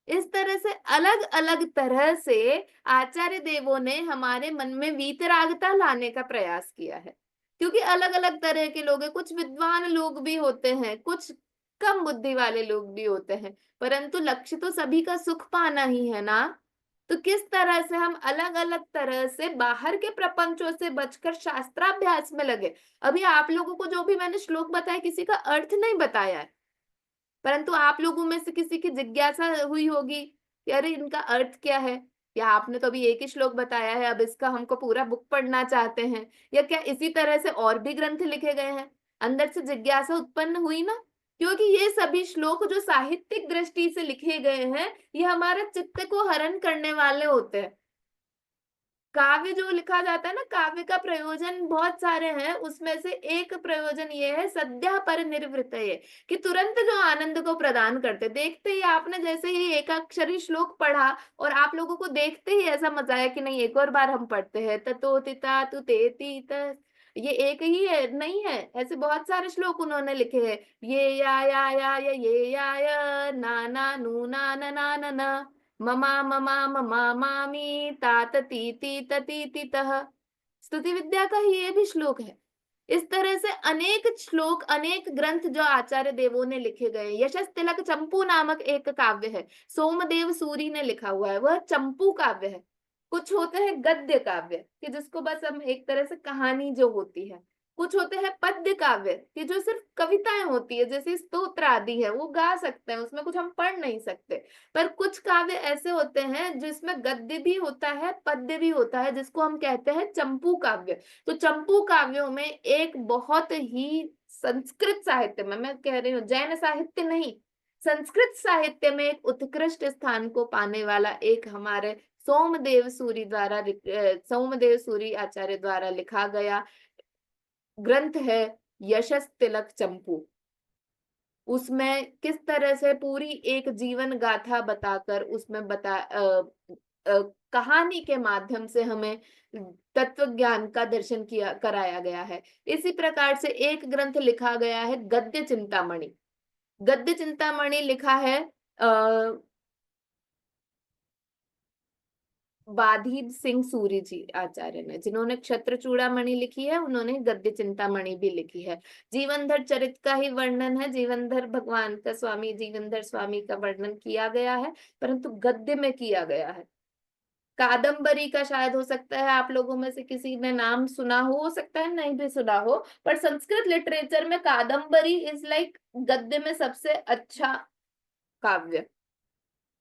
इस तरह से अलग अलग तरह से आचार्य देवों ने हमारे मन में वीतरागता लाने का प्रयास किया है, क्योंकि अलग अलग तरह के लोग हैं। कुछ विद्वान लोग भी होते हैं, कुछ कम बुद्धि वाले लोग भी होते हैं, परंतु लक्ष्य तो सभी का सुख पाना ही है ना। तो किस तरह से हम अलग अलग तरह से बाहर के प्रपंचों से बचकर शास्त्राभ्यास में लगे। अभी आप लोगों को जो भी मैंने श्लोक बताया, किसी का अर्थ नहीं बताया है, परंतु आप लोगों में से किसी की जिज्ञासा हुई होगी कि अरे इनका अर्थ क्या है, या आपने तो अभी एक ही श्लोक बताया है, अब इसका हमको पूरा बुक पढ़ना चाहते हैं, या क्या इसी तरह से और भी ग्रंथ लिखे गए हैं। अंदर से जिज्ञासा उत्पन्न हुई ना, क्योंकि ये सभी श्लोक जो साहित्यिक दृष्टि से लिखे गए हैं, ये हमारे चित्त को हरण करने वाले होते हैं। काव्य जो लिखा जाता है ना, काव्य का प्रयोजन बहुत सारे हैं, उसमें से एक प्रयोजन ये है सद्या पर निर्वृत्तये, कि तुरंत जो आनंद को प्रदान करते। देखते ही आपने जैसे ही एकाक्षरी श्लोक पढ़ा और आप लोगों को देखते ही ऐसा मजा आया कि नहीं एक और बार हम पढ़ते हैं, ततो तिता तु तेति त। ये एक ही है नहीं है, ऐसे बहुत सारे श्लोक उन्होंने लिखे हैं। ये या ये या ना ना नू ना ना ना ना ना ममा ममा ममा मामी तात तीति ततीति तः। स्तुति विद्या का ही ये भी श्लोक है। इस तरह से अनेक श्लोक, अनेक ग्रंथ जो आचार्य देवों ने लिखे गए। यशस तिलक चंपू नामक एक काव्य है, सोमदेव सूरी ने लिखा हुआ है, वह चंपू काव्य है। कुछ होते हैं गद्य काव्य कि जिसको बस हम एक तरह से कहानी जो होती है, कुछ होते हैं पद्य काव्य कि जो सिर्फ कविताएं होती है, जैसे स्तोत्र आदि है, वो गा सकते हैं, उसमें कुछ हम पढ़ नहीं सकते। पर कुछ काव्य ऐसे होते हैं जिसमें गद्य भी होता है, पद्य भी होता है, जिसको हम कहते हैं चंपू काव्य। तो चंपू काव्यों में एक बहुत ही संस्कृत साहित्य में, मैं कह रही हूँ जैन साहित्य नहीं, संस्कृत साहित्य में एक उत्कृष्ट स्थान को पाने वाला एक हमारे सोमदेव सूरी आचार्य द्वारा लिखा गया ग्रंथ है यशस तिलक चंपू। उसमें किस तरह से पूरी एक जीवन गाथा बताकर उसमें कहानी के माध्यम से हमें तत्व ज्ञान का दर्शन कराया गया है। इसी प्रकार से एक ग्रंथ लिखा गया है गद्य चिंतामणि। गद्य चिंतामणि लिखा है बाधीब सिंह सूरी जी आचार्य ने, जिन्होंने क्षत्र चूड़ामणि लिखी है, उन्होंने गद्य चिंतामणि भी लिखी है। जीवनधर चरित का ही वर्णन है, जीवनधर भगवान का, स्वामी जीवनधर स्वामी का वर्णन किया गया है, परंतु गद्य में किया गया है। कादम्बरी का शायद हो सकता है आप लोगों में से किसी ने नाम सुना हो सकता है नहीं भी सुना हो, पर संस्कृत लिटरेचर में कादम्बरी इज लाइक गद्य में सबसे अच्छा काव्य।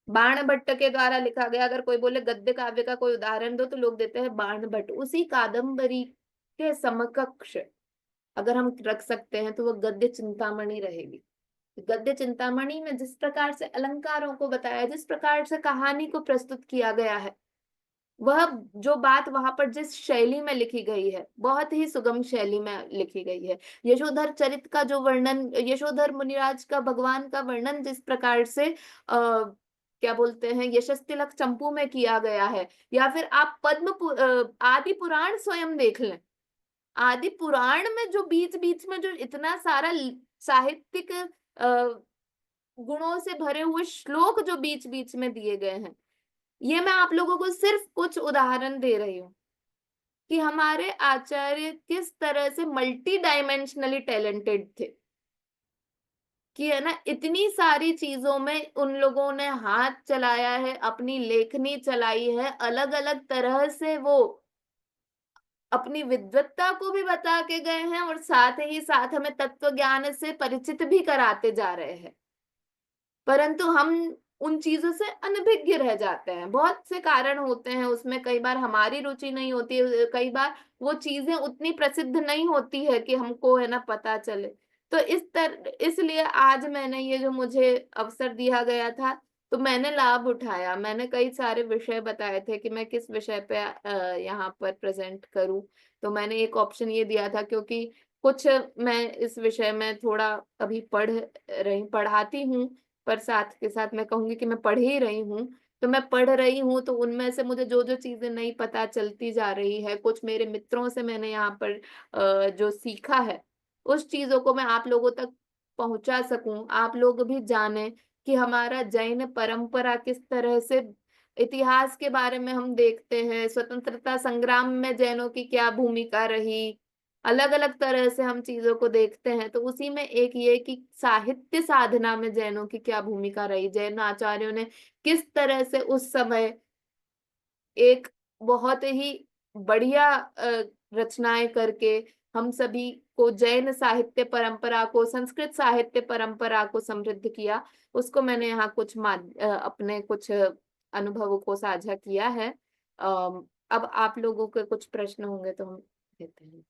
बाण भट्ट के द्वारा लिखा गया, अगर कोई बोले गद्य काव्य का कोई उदाहरण दो तो लोग देते हैं बाण भट्ट। उसी कादम्बरी के समकक्ष अगर हम रख सकते हैं तो वो गद्य चिंतामणि रहेगी। गद्य चिंतामणि में जिस प्रकार से अलंकारों को बताया, जिस प्रकार से कहानी को प्रस्तुत किया गया है, वह जो बात वहां पर जिस शैली में लिखी गई है, बहुत ही सुगम शैली में लिखी गई है। यशोधर चरित का जो वर्णन, यशोधर मुनिराज का भगवान का वर्णन जिस प्रकार से क्या बोलते हैं यशस तिलक चंपू में किया गया है, या फिर आप आदि पुराण स्वयं देख लें। आदि पुराण में जो बीच बीच में जो इतना सारा साहित्यिक गुणों से भरे हुए श्लोक जो बीच बीच में दिए गए हैं, ये मैं आप लोगों को सिर्फ कुछ उदाहरण दे रही हूँ कि हमारे आचार्य किस तरह से मल्टी डायमेंशनली टैलेंटेड थे, कि है ना, इतनी सारी चीजों में उन लोगों ने हाथ चलाया है, अपनी लेखनी चलाई है, अलग अलग तरह से वो अपनी विद्वत्ता को भी बता के गए हैं और साथ ही साथ हमें तत्व ज्ञान से परिचित भी कराते जा रहे हैं। परंतु हम उन चीजों से अनभिज्ञ रह जाते हैं। बहुत से कारण होते हैं उसमें, कई बार हमारी रुचि नहीं होती है, कई बार वो चीजें उतनी प्रसिद्ध नहीं होती है कि हमको है ना पता चले। तो इसलिए आज मैंने ये जो मुझे अवसर दिया गया था तो मैंने लाभ उठाया। मैंने कई सारे विषय बताए थे कि मैं किस विषय पे यहाँ पर प्रेजेंट करूं, तो मैंने एक ऑप्शन ये दिया था क्योंकि कुछ मैं इस विषय में थोड़ा अभी पढ़ाती हूँ, पर साथ के साथ मैं कहूंगी कि मैं पढ़ ही रही हूँ। तो मैं पढ़ रही हूँ, तो उनमें से मुझे जो जो चीजें नहीं पता चलती जा रही है, कुछ मेरे मित्रों से मैंने यहाँ पर जो सीखा है, उस चीजों को मैं आप लोगों तक पहुंचा सकूं, आप लोग भी जाने कि हमारा जैन परंपरा किस तरह से, इतिहास के बारे में हम देखते हैं, स्वतंत्रता संग्राम में जैनों की क्या भूमिका रही, अलग अलग तरह से हम चीजों को देखते हैं। तो उसी में एक ये कि साहित्य साधना में जैनों की क्या भूमिका रही, जैन आचार्यों ने किस तरह से उस समय एक बहुत ही बढ़िया रचनाएं करके हम सभी को, जैन साहित्य परंपरा को, संस्कृत साहित्य परंपरा को समृद्ध किया, उसको मैंने यहाँ कुछ अपने कुछ अनुभवों को साझा किया है। अब आप लोगों के कुछ प्रश्न होंगे तो हम देते हैं।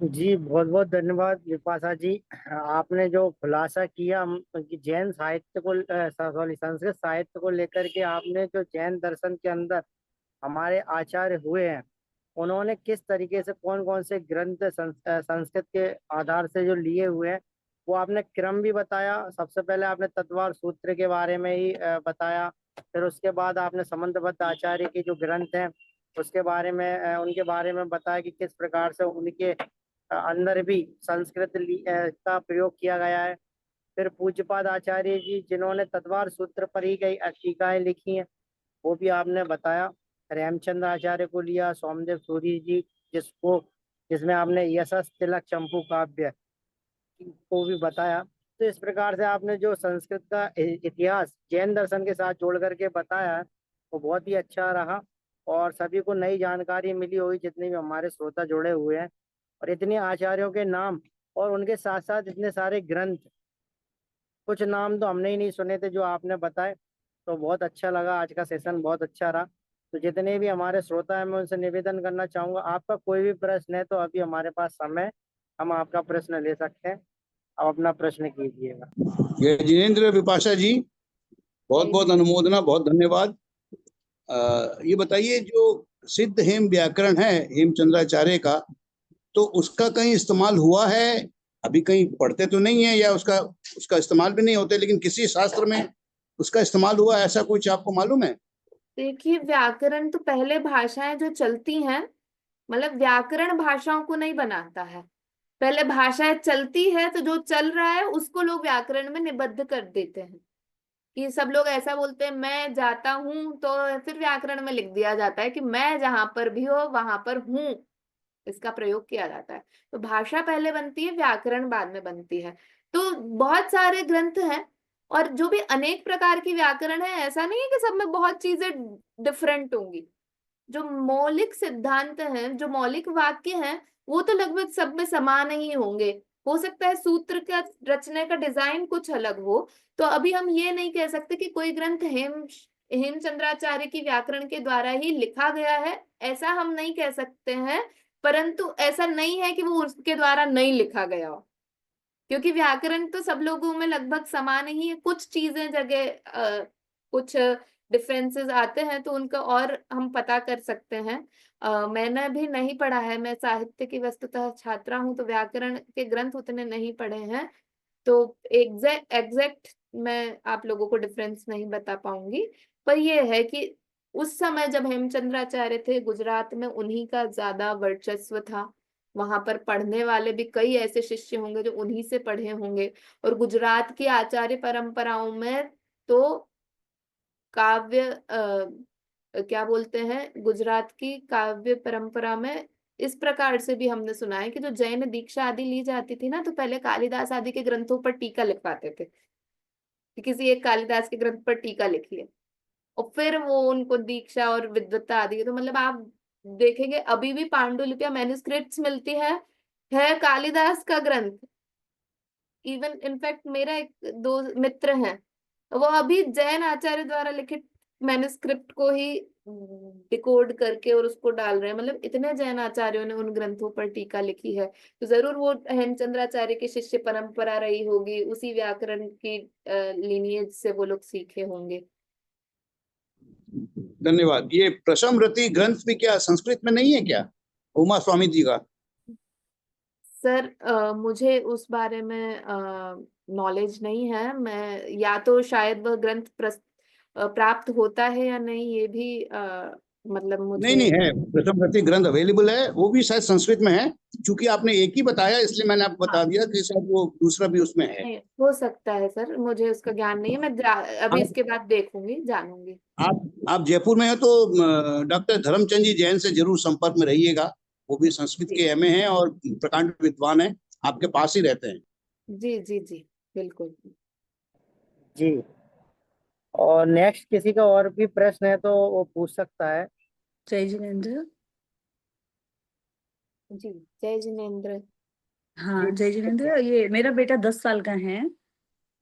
जी बहुत बहुत धन्यवाद विपाशा जी। आपने जो खुलासा किया कि जैन साहित्य को सॉरी संस्कृत साहित्य को लेकर के, आपने जो जैन दर्शन के अंदर हमारे आचार्य हुए हैं, उन्होंने किस तरीके से कौन कौन से ग्रंथ संस्कृत के आधार से जो लिए हुए हैं, वो आपने क्रम भी बताया। सबसे पहले आपने तत्वार सूत्र के बारे में ही बताया, फिर उसके बाद आपने समंतबद्ध आचार्य के जो ग्रंथ हैं उसके बारे में उनके बारे में बताया कि किस प्रकार से उनके अंदर भी संस्कृत का प्रयोग किया गया है। फिर पूज्यपाद आचार्य जी जिन्होंने तत्वार सूत्र पर ही कई टीकाएं लिखी हैं, वो भी आपने बताया। रामचंद्र आचार्य को लिया, सोमदेव सूरी जी जिसमें आपने यशस तिलक चंपू काव्य को भी बताया। तो इस प्रकार से आपने जो संस्कृत का इतिहास जैन दर्शन के साथ जोड़ करके बताया है, वो बहुत ही अच्छा रहा और सभी को नई जानकारी मिली होगी, जितने भी हमारे श्रोता जुड़े हुए हैं। और इतने आचार्यों के नाम और उनके साथ साथ इतने सारे ग्रंथ, कुछ नाम तो हमने ही नहीं सुने थे जो आपने बताए। तो बहुत अच्छा लगा, आज का सेशन बहुत अच्छा रहा। तो जितने भी हमारे श्रोता हैं, मैं उनसे निवेदन करना चाहूंगा, आपका कोई भी प्रश्न है तो अभी हमारे पास समय है, हम आपका प्रश्न ले सकते हैं। आप अपना प्रश्न कीजिएगा। ये जिनेंद्र विपाशा जी, बहुत बहुत अनुमोदना, बहुत धन्यवाद। ये बताइए, जो सिद्ध हेम व्याकरण है हेमचंद्राचार्य का, तो उसका कहीं इस्तेमाल हुआ है? अभी कहीं पढ़ते तो नहीं है, या उसका इस्तेमाल भी नहीं होते, लेकिन किसी शास्त्र में उसका इस्तेमाल हुआ, ऐसा कुछ आपको मालूम है? देखिए, व्याकरण तो पहले भाषाएं जो चलती हैं, मतलब व्याकरण भाषाओं को नहीं बनाता है, पहले भाषाएं चलती है तो जो चल रहा है उसको लोग व्याकरण में निबद्ध कर देते हैं। कि सब लोग ऐसा बोलते हैं, मैं जाता हूं, तो फिर व्याकरण में लिख दिया जाता है कि मैं जहां पर भी हो वहां पर हूं, इसका प्रयोग किया जाता है। तो भाषा पहले बनती है, व्याकरण बाद में बनती है। तो बहुत सारे ग्रंथ हैं, और जो भी अनेक प्रकार की व्याकरण है, ऐसा नहीं है कि सब में बहुत चीजें डिफरेंट होंगी। जो मौलिक सिद्धांत हैं, जो मौलिक वाक्य हैं, वो तो लगभग सब में समान ही होंगे। हो सकता है सूत्र का रचने का डिजाइन कुछ अलग हो। तो अभी हम ये नहीं कह सकते कि कोई ग्रंथ हेमचंद्राचार्य की व्याकरण के द्वारा ही लिखा गया है, ऐसा हम नहीं कह सकते हैं। परंतु ऐसा नहीं है कि वो उसके द्वारा नहीं लिखा गया हो, क्योंकि व्याकरण तो सब लोगों में लगभग समान ही है। कुछ चीजें जगह कुछ डिफरेंसेस आते हैं, तो उनका और हम पता कर सकते हैं। मैंने भी नहीं पढ़ा है, मैं साहित्य की वस्तुतः छात्रा हूँ, तो व्याकरण के ग्रंथ उतने नहीं पढ़े हैं। तो एग्जैक्ट मैं आप लोगों को डिफरेंस नहीं बता पाऊंगी। पर यह है कि उस समय जब हेमचंद्राचार्य थे, गुजरात में उन्हीं का ज्यादा वर्चस्व था। वहां पर पढ़ने वाले भी कई ऐसे शिष्य होंगे जो उन्हीं से पढ़े होंगे। और गुजरात की आचार्य परंपराओं में तो काव्य क्या बोलते हैं, गुजरात की काव्य परंपरा में इस प्रकार से भी हमने सुना है कि जो जैन दीक्षा आदि ली जाती थी ना, तो पहले कालिदास आदि के ग्रंथों पर टीका लिखवाते थे कि किसी एक कालिदास के ग्रंथ पर टीका लिखिए, और फिर वो उनको दीक्षा और विद्वत्ता आदि। तो मतलब आप देखेंगे अभी भी पांडुलिपियां मैन्युस्क्रिप्ट्स मिलती है कालिदास का ग्रंथ। इवन इनफैक्ट मेरा एक दो मित्र हैं, वो अभी जैन आचार्य द्वारा लिखित मैन्युस्क्रिप्ट को ही डिकोड करके और उसको डाल रहे हैं। मतलब इतने जैन आचार्यों ने उन ग्रंथों पर टीका लिखी है। तो जरूर वो हेमचंद्राचार्य की शिष्य परंपरा रही होगी, उसी व्याकरण की लिनिएज से वो लोग सीखे होंगे। धन्यवाद। ये प्रशमरति ग्रंथ भी क्या संस्कृत में नहीं है क्या, उमा स्वामी जी का? सर मुझे उस बारे में नॉलेज नहीं है। मैं या तो शायद वह ग्रंथ प्राप्त होता है या नहीं, ये भी मतलब नहीं मुझे नहीं है, प्रथम कृति ग्रंथ अवेलेबल है, वो भी शायद संस्कृत में है। क्योंकि आपने एक ही बताया इसलिए मैंने आपको बता दिया कि शायद वो दूसरा भी उसमें है। नहीं, हो सकता है सर, मुझे उसका ज्ञान नहीं है। मैं अभी आप इसके बाद देखूंगी, जानूंगी। आप जयपुर में हो तो डॉक्टर धर्मचंद जी जैन से जरूर संपर्क में रहिएगा। वो भी संस्कृत जी के एमए हैं और प्रकांड विद्वान हैं, आपके पास ही रहते हैं। जी जी जी, बिल्कुल। जी। और नेक्स्ट किसी का और भी प्रश्न है तो वो पूछ सकता है। जय जिनेन्द्र। जी, जय जिनेन्द्र। हाँ जय जिनेन्द्र, ये मेरा बेटा 10 साल का है,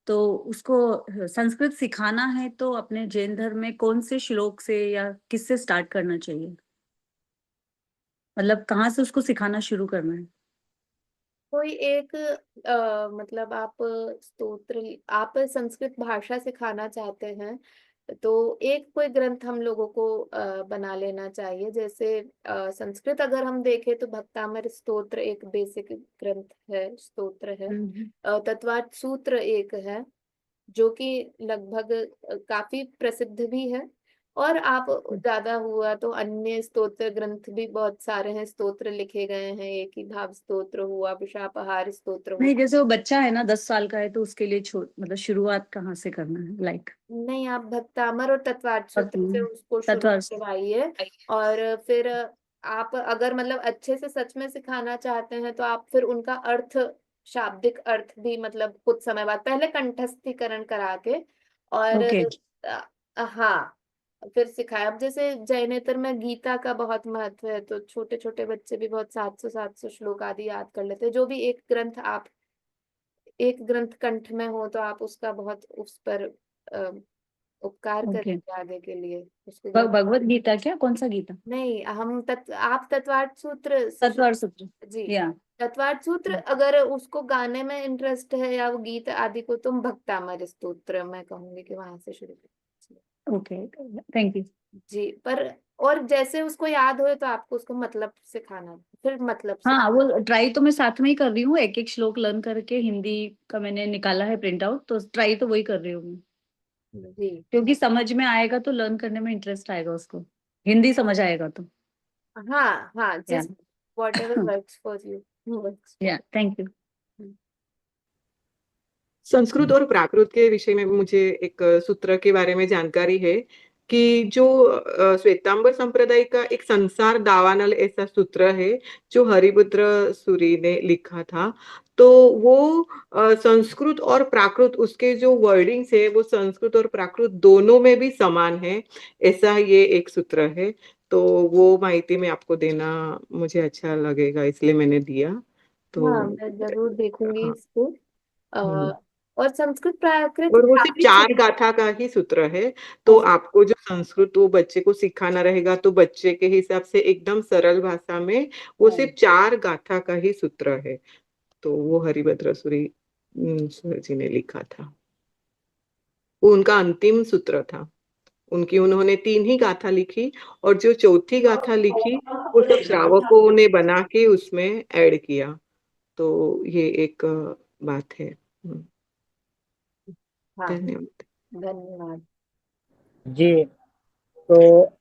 तो उसको संस्कृत सिखाना है, तो अपने जैन धर्म में कौन से श्लोक से या किससे स्टार्ट करना चाहिए? मतलब कहाँ से उसको सिखाना शुरू करना है? कोई एक मतलब आप स्तोत्र, आप संस्कृत भाषा सिखाना चाहते हैं तो एक कोई ग्रंथ हम लोगों को बना लेना चाहिए। जैसे संस्कृत अगर हम देखें तो भक्तामर स्तोत्र एक बेसिक ग्रंथ है, स्तोत्र है। तत्वार्थ सूत्र एक है जो कि लगभग काफी प्रसिद्ध भी है। और आप ज्यादा हुआ तो अन्य स्तोत्र ग्रंथ भी बहुत सारे हैं, स्तोत्र लिखे गए हैं। एक ही भाव स्तोत्र हुआ, विशापहार स्तोत्र हुआ। नहीं, जैसे वो बच्चा है ना 10 साल का है, तो उसके लिए मतलब शुरुआत कहाँ से करना है, लाइक? नहीं, आप भक्तामर और तत्वार्थ सूत्र से उसको शुरू तत्वार्थ। करवाइए। और फिर आप अगर मतलब अच्छे से सच में सिखाना चाहते हैं तो आप फिर उनका अर्थ, शाब्दिक अर्थ भी मतलब कुछ समय बाद पहले कंठस्थीकरण करा के और ओके। हाँ फिर सिखाया। अब जैसे जैनेतर में गीता का बहुत महत्व है, तो छोटे छोटे बच्चे भी बहुत 700 श्लोक आदि याद कर लेते हैं। जो भी एक ग्रंथ आप, एक ग्रंथ कंठ में हो तो आप उसका बहुत उस पर उपकार ओके। करेंगे आगे के लिए उसको ग्रंथ। भगवत गीता क्या, कौन सा गीता? नहीं, हम आप तत्वार्थ सूत्र से तत्वार्थ सूत्र। जी, या तत्वार्थ सूत्र अगर उसको गाने में इंटरेस्ट है या वो गीत आदि को, तुम भक्तामर स्तोत्र मैं कहूंगी कि वहां से शुरू करें। Okay, thank you. जी, पर और जैसे उसको याद हो तो आपको उसको मतलब सिखाना, फिर मतलब हाँ, वो ट्राई तो मैं साथ में ही कर रही हूँ, एक एक श्लोक लर्न करके। हिंदी का मैंने निकाला है प्रिंट आउट, तो ट्राई तो वही कर रही हूँ मैं। जी क्योंकि समझ में आएगा तो लर्न करने में इंटरेस्ट आएगा उसको, हिंदी समझ आएगा तो। हाँ हाँ, या जिस what ever works for you works या थैंक यू। संस्कृत और प्राकृत के विषय में मुझे एक सूत्र के बारे में जानकारी है कि जो श्वेतांबर संप्रदाय का एक संसार दावानल ऐसा सूत्र है जो हरिभद्र सूरी ने लिखा था। तो वो संस्कृत और प्राकृत, उसके जो वर्डिंग्स है वो संस्कृत और प्राकृत दोनों में भी समान है, ऐसा ये एक सूत्र है। तो वो माहिती मैं आपको देना मुझे अच्छा लगेगा, इसलिए मैंने दिया। तो हाँ, मैं जरूर देखूंगी हाँ। इसको। और संस्कृत प्राकृत और वो सिर्फ काफी 4 गाथा का ही सूत्र है। तो आपको जो संस्कृत वो बच्चे को सिखाना रहेगा तो बच्चे के हिसाब से एकदम सरल भाषा में वो सिर्फ 4 गाथा का ही सूत्र है। तो वो हरिभद्र सूरी सर जी ने लिखा था, वो उनका अंतिम सूत्र था। उन्होंने 3 ही गाथा लिखी और जो चौथी गाथा लिखी वो सब श्रावकों ने बना के उसमें ऐड किया। तो ये एक बात है। हाँ, धन्यवाद। धन्यवाद। जी, तो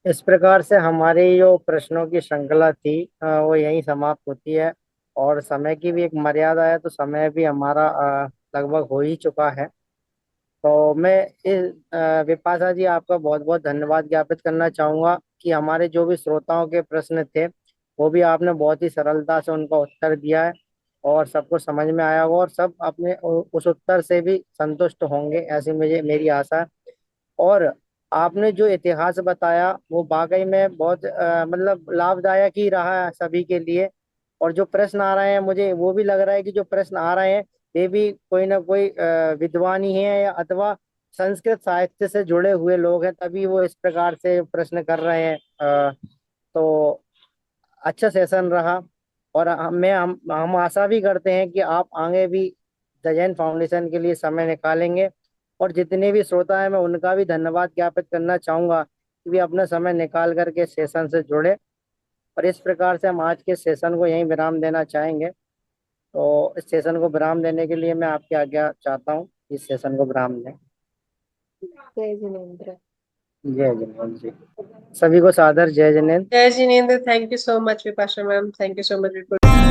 इस प्रकार से हमारी जो प्रश्नों की श्रृंखला थी वो यहीं समाप्त होती है। और समय की भी एक मर्यादा है, तो समय भी हमारा लगभग हो ही चुका है। तो मैं इस विपाशा जी आपका बहुत बहुत धन्यवाद ज्ञापित करना चाहूँगा कि हमारे जो भी श्रोताओं के प्रश्न थे वो भी आपने बहुत ही सरलता से उनका उत्तर दिया है और सबको समझ में आया होगा और सब अपने उस उत्तर से भी संतुष्ट होंगे, ऐसी मेरी आशा है। और आपने जो इतिहास बताया वो वाकई में बहुत मतलब लाभदायक ही रहा है सभी के लिए। और जो प्रश्न आ रहे हैं मुझे वो भी लग रहा है कि जो प्रश्न आ रहे हैं ये भी कोई ना कोई विद्वान ही है या अथवा संस्कृत साहित्य से जुड़े हुए लोग हैं, तभी वो इस प्रकार से प्रश्न कर रहे हैं। तो अच्छा सेशन रहा। और हम आशा भी करते हैं कि आप आगे भी द जैन फाउंडेशन के लिए समय निकालेंगे। और जितने भी श्रोता हैं मैं उनका भी धन्यवाद ज्ञापित करना चाहूँगा कि वे अपना समय निकाल करके सेशन से जुड़े। और इस प्रकार से हम आज के सेशन को यहीं विराम देना चाहेंगे। तो इस सेशन को विराम देने के लिए मैं आपकी आज्ञा चाहता हूँ, इस सेशन को विराम दें। जय जिनेंद्र। जय जिनेंद्र जी। सभी को सादर जय जिनेंद्र। जय जिनेंद्र, thank you so much Vipasha ma'am, thank you so much.